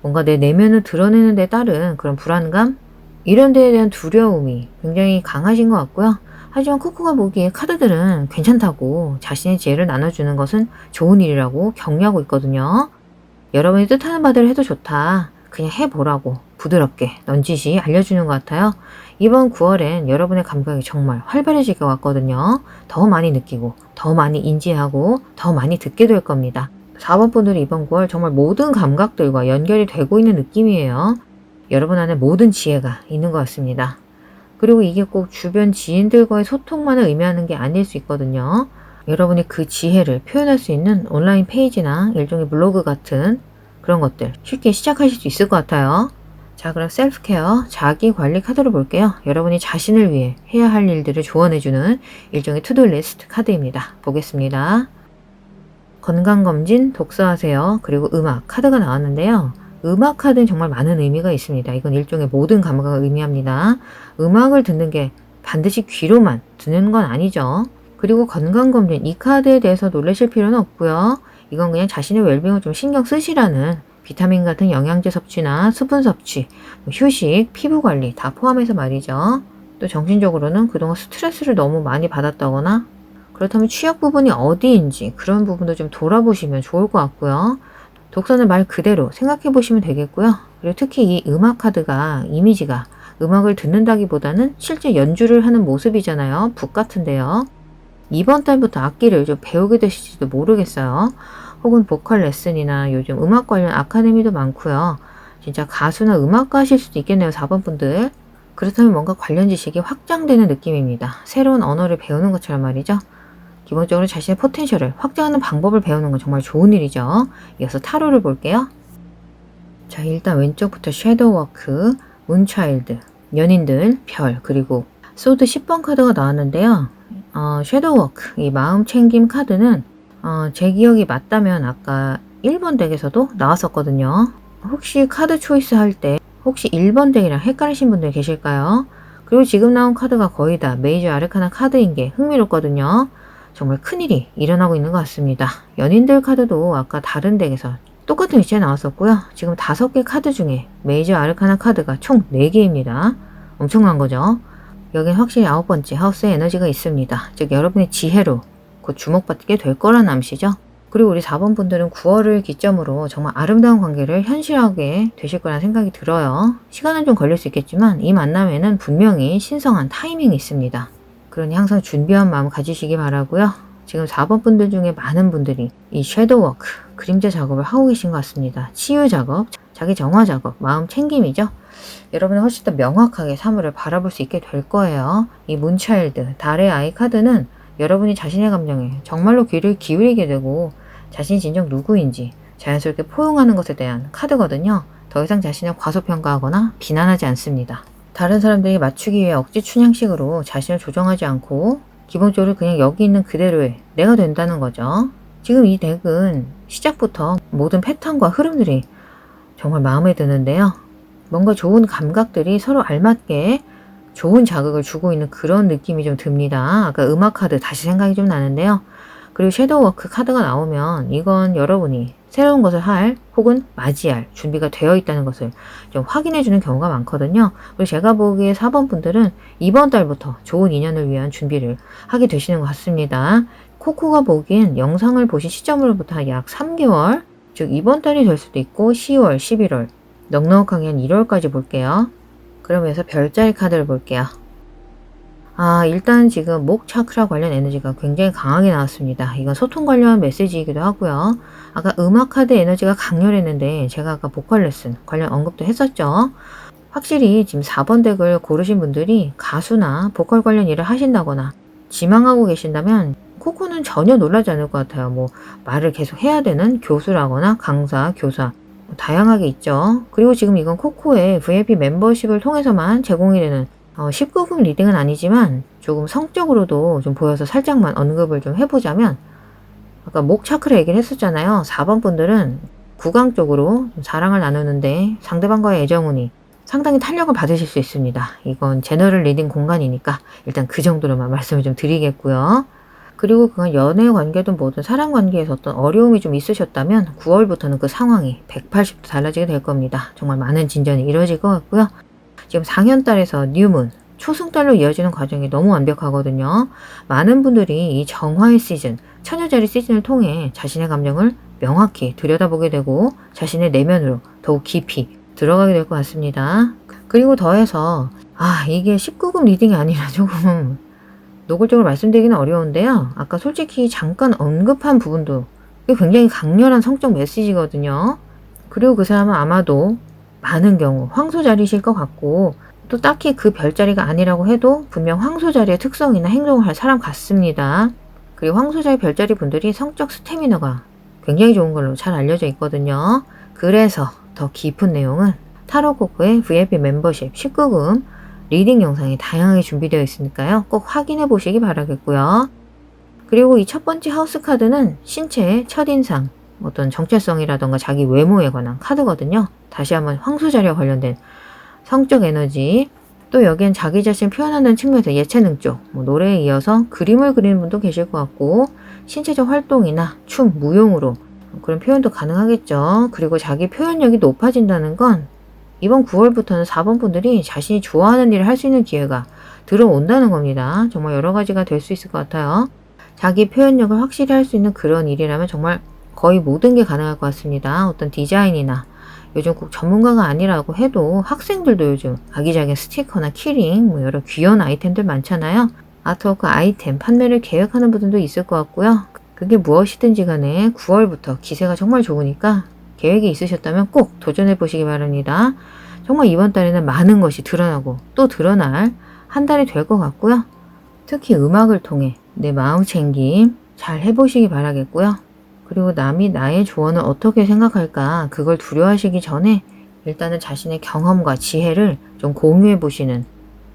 뭔가 내 내면을 드러내는 데 따른 그런 불안감? 이런 데에 대한 두려움이 굉장히 강하신 것 같고요. 하지만 코코가 보기에 카드들은 괜찮다고 자신의 지혜를 나눠주는 것은 좋은 일이라고 격려하고 있거든요. 여러분이 뜻하는 바대로 해도 좋다. 그냥 해보라고 부드럽게 넌지시 알려주는 것 같아요. 이번 9월엔 여러분의 감각이 정말 활발해질 것 같거든요. 더 많이 느끼고 더 많이 인지하고 더 많이 듣게 될 겁니다. 4번 분들이 이번 9월 정말 모든 감각들과 연결이 되고 있는 느낌이에요. 여러분 안에 모든 지혜가 있는 것 같습니다. 그리고 이게 꼭 주변 지인들과의 소통만을 의미하는 게 아닐 수 있거든요. 여러분이 그 지혜를 표현할 수 있는 온라인 페이지나 일종의 블로그 같은 그런 것들 쉽게 시작하실 수 있을 것 같아요. 자, 그럼 셀프케어 자기 관리 카드로 볼게요. 여러분이 자신을 위해 해야 할 일들을 조언해주는 일종의 투두 리스트 카드입니다. 보겠습니다. 건강검진, 독서하세요. 그리고 음악 카드가 나왔는데요. 음악 카드는 정말 많은 의미가 있습니다. 이건 일종의 모든 감각을 의미합니다. 음악을 듣는 게 반드시 귀로만 듣는 건 아니죠. 그리고 건강검진, 이 카드에 대해서 놀라실 필요는 없고요. 이건 그냥 자신의 웰빙을 좀 신경 쓰시라는 비타민 같은 영양제 섭취나 수분 섭취, 휴식, 피부 관리 다 포함해서 말이죠. 또 정신적으로는 그동안 스트레스를 너무 많이 받았다거나 그렇다면 취약 부분이 어디인지 그런 부분도 좀 돌아보시면 좋을 것 같고요. 독서는 말 그대로 생각해 보시면 되겠고요. 그리고 특히 이 음악 카드가 이미지가 음악을 듣는다기보다는 실제 연주를 하는 모습이잖아요. 북 같은데요. 이번 달부터 악기를 좀 배우게 되실지도 모르겠어요. 혹은 보컬 레슨이나 요즘 음악 관련 아카데미도 많고요. 진짜 가수나 음악가 하실 수도 있겠네요. 4번 분들. 그렇다면 뭔가 관련 지식이 확장되는 느낌입니다. 새로운 언어를 배우는 것처럼 말이죠. 기본적으로 자신의 포텐셜을 확장하는 방법을 배우는 건 정말 좋은 일이죠. 이어서 타로를 볼게요. 자, 일단 왼쪽부터 섀도우워크, 문차일드, 연인들, 별, 그리고 소드 10번 카드가 나왔는데요. 섀도우워크, 이 마음 챙김 카드는 제 기억이 맞다면 아까 1번 덱에서도 나왔었거든요. 혹시 카드 초이스 할 때 혹시 1번 덱이랑 헷갈리신 분들 계실까요? 그리고 지금 나온 카드가 거의 다 메이저 아르카나 카드인 게 흥미롭거든요. 정말 큰일이 일어나고 있는 것 같습니다. 연인들 카드도 아까 다른 덱에서 똑같은 위치에 나왔었고요. 지금 5개 카드 중에 메이저 아르카나 카드가 총 4개입니다. 엄청난 거죠. 여긴 확실히 9번째 하우스의 에너지가 있습니다. 즉 여러분의 지혜로 곧 주목받게 될 거란 암시죠. 그리고 우리 4번 분들은 9월을 기점으로 정말 아름다운 관계를 현실하게 되실 거라는 생각이 들어요. 시간은 좀 걸릴 수 있겠지만 이 만남에는 분명히 신성한 타이밍이 있습니다. 그러니 항상 준비한 마음 가지시기 바라고요. 지금 4번 분들 중에 많은 분들이 이 섀도우워크, 그림자 작업을 하고 계신 것 같습니다. 치유 작업, 자기 정화 작업, 마음 챙김이죠. 여러분은 훨씬 더 명확하게 사물을 바라볼 수 있게 될 거예요. 이 문차일드, 달의 아이 카드는 여러분이 자신의 감정에 정말로 귀를 기울이게 되고 자신이 진정 누구인지 자연스럽게 포용하는 것에 대한 카드거든요. 더 이상 자신을 과소평가하거나 비난하지 않습니다. 다른 사람들이 맞추기 위해 억지 춘향식으로 자신을 조정하지 않고 기본적으로 그냥 여기 있는 그대로의 내가 된다는 거죠. 지금 이 덱은 시작부터 모든 패턴과 흐름들이 정말 마음에 드는데요. 뭔가 좋은 감각들이 서로 알맞게 좋은 자극을 주고 있는 그런 느낌이 좀 듭니다. 아까 음악 카드 다시 생각이 좀 나는데요. 그리고 섀도우워크 카드가 나오면 이건 여러분이 새로운 것을 할 혹은 맞이할 준비가 되어 있다는 것을 좀 확인해 주는 경우가 많거든요. 그리고 제가 보기에 4번 분들은 이번 달부터 좋은 인연을 위한 준비를 하게 되시는 것 같습니다. 코코가 보기엔 영상을 보신 시점으로부터 약 3개월, 즉 이번 달이 될 수도 있고 10월, 11월, 넉넉하게 한 1월까지 볼게요. 그러면서 별자리 카드를 볼게요. 일단 지금 목 차크라 관련 에너지가 굉장히 강하게 나왔습니다. 이건 소통 관련 메시지이기도 하고요. 아까 음악 카드 에너지가 강렬했는데 제가 아까 보컬 레슨 관련 언급도 했었죠. 확실히 지금 4번 덱을 고르신 분들이 가수나 보컬 관련 일을 하신다거나 지망하고 계신다면 코코는 전혀 놀라지 않을 것 같아요. 뭐 말을 계속 해야 되는 교수라거나 강사, 교사 다양하게 있죠. 그리고 지금 이건 코코의 VIP 멤버십을 통해서만 제공이 되는 19금 리딩은 아니지만 조금 성적으로도 좀 보여서 살짝만 언급을 좀 해보자면 아까 목 차크라 얘기를 했었잖아요. 4번 분들은 구강 쪽으로 좀 사랑을 나누는데 상대방과의 애정운이 상당히 탄력을 받으실 수 있습니다. 이건 제너럴 리딩 공간이니까 일단 그 정도로만 말씀을 좀 드리겠고요. 그리고 그건 연애 관계든 뭐든 사람 관계에서 어떤 어려움이 좀 있으셨다면 9월부터는 그 상황이 180도 달라지게 될 겁니다. 정말 많은 진전이 이루어질 것 같고요. 지금 상현달에서 뉴문, 초승달로 이어지는 과정이 너무 완벽하거든요. 많은 분들이 이 정화의 시즌, 처녀자리 시즌을 통해 자신의 감정을 명확히 들여다보게 되고 자신의 내면으로 더욱 깊이 들어가게 될 것 같습니다. 그리고 더해서 이게 19금 리딩이 아니라 조금 노골적으로 말씀드리기는 어려운데요. 아까 솔직히 잠깐 언급한 부분도 굉장히 강렬한 성적 메시지거든요. 그리고 그 사람은 아마도 많은 경우 황소자리실 것 같고 또 딱히 그 별자리가 아니라고 해도 분명 황소자리의 특성이나 행동을 할 사람 같습니다. 그리고 황소자리 별자리 분들이 성적 스태미너가 굉장히 좋은 걸로 잘 알려져 있거든요. 그래서 더 깊은 내용은 타로코코의 VIP 멤버십 19금 리딩 영상이 다양하게 준비되어 있으니까요. 꼭 확인해 보시기 바라겠고요. 그리고 이 첫 번째 하우스 카드는 신체의 첫인상, 어떤 정체성이라던가 자기 외모에 관한 카드거든요. 다시 한번 황소자리와 관련된 성적 에너지, 또 여기엔 자기 자신 표현하는 측면에서 예체능 쪽, 노래에 이어서 그림을 그리는 분도 계실 것 같고, 신체적 활동이나 춤, 무용으로 그런 표현도 가능하겠죠. 그리고 자기 표현력이 높아진다는 건 이번 9월부터는 4번 분들이 자신이 좋아하는 일을 할 수 있는 기회가 들어온다는 겁니다. 정말 여러 가지가 될 수 있을 것 같아요. 자기 표현력을 확실히 할 수 있는 그런 일이라면 정말 거의 모든 게 가능할 것 같습니다. 어떤 디자인이나 요즘 꼭 전문가가 아니라고 해도 학생들도 요즘 아기자기한 스티커나 키링, 여러 귀여운 아이템들 많잖아요. 아트워크 아이템 판매를 계획하는 분들도 있을 것 같고요. 그게 무엇이든지 간에 9월부터 기세가 정말 좋으니까 계획이 있으셨다면 꼭 도전해 보시기 바랍니다. 정말 이번 달에는 많은 것이 드러나고 또 드러날 한 달이 될 것 같고요. 특히 음악을 통해 내 마음 챙김 잘 해보시기 바라겠고요. 그리고 남이 나의 조언을 어떻게 생각할까, 그걸 두려워하시기 전에 일단은 자신의 경험과 지혜를 좀 공유해 보시는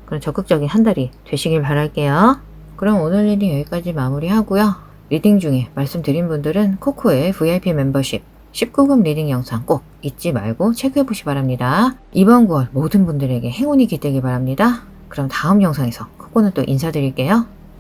그런 적극적인 한 달이 되시길 바랄게요. 그럼 오늘 리딩 여기까지 마무리하고요. 리딩 중에 말씀드린 분들은 코코의 VIP 멤버십 19금 리딩 영상 꼭 잊지 말고 체크해 보시기 바랍니다. 이번 9월 모든 분들에게 행운이 깃들길 바랍니다. 그럼 다음 영상에서 코코는 또 인사드릴게요.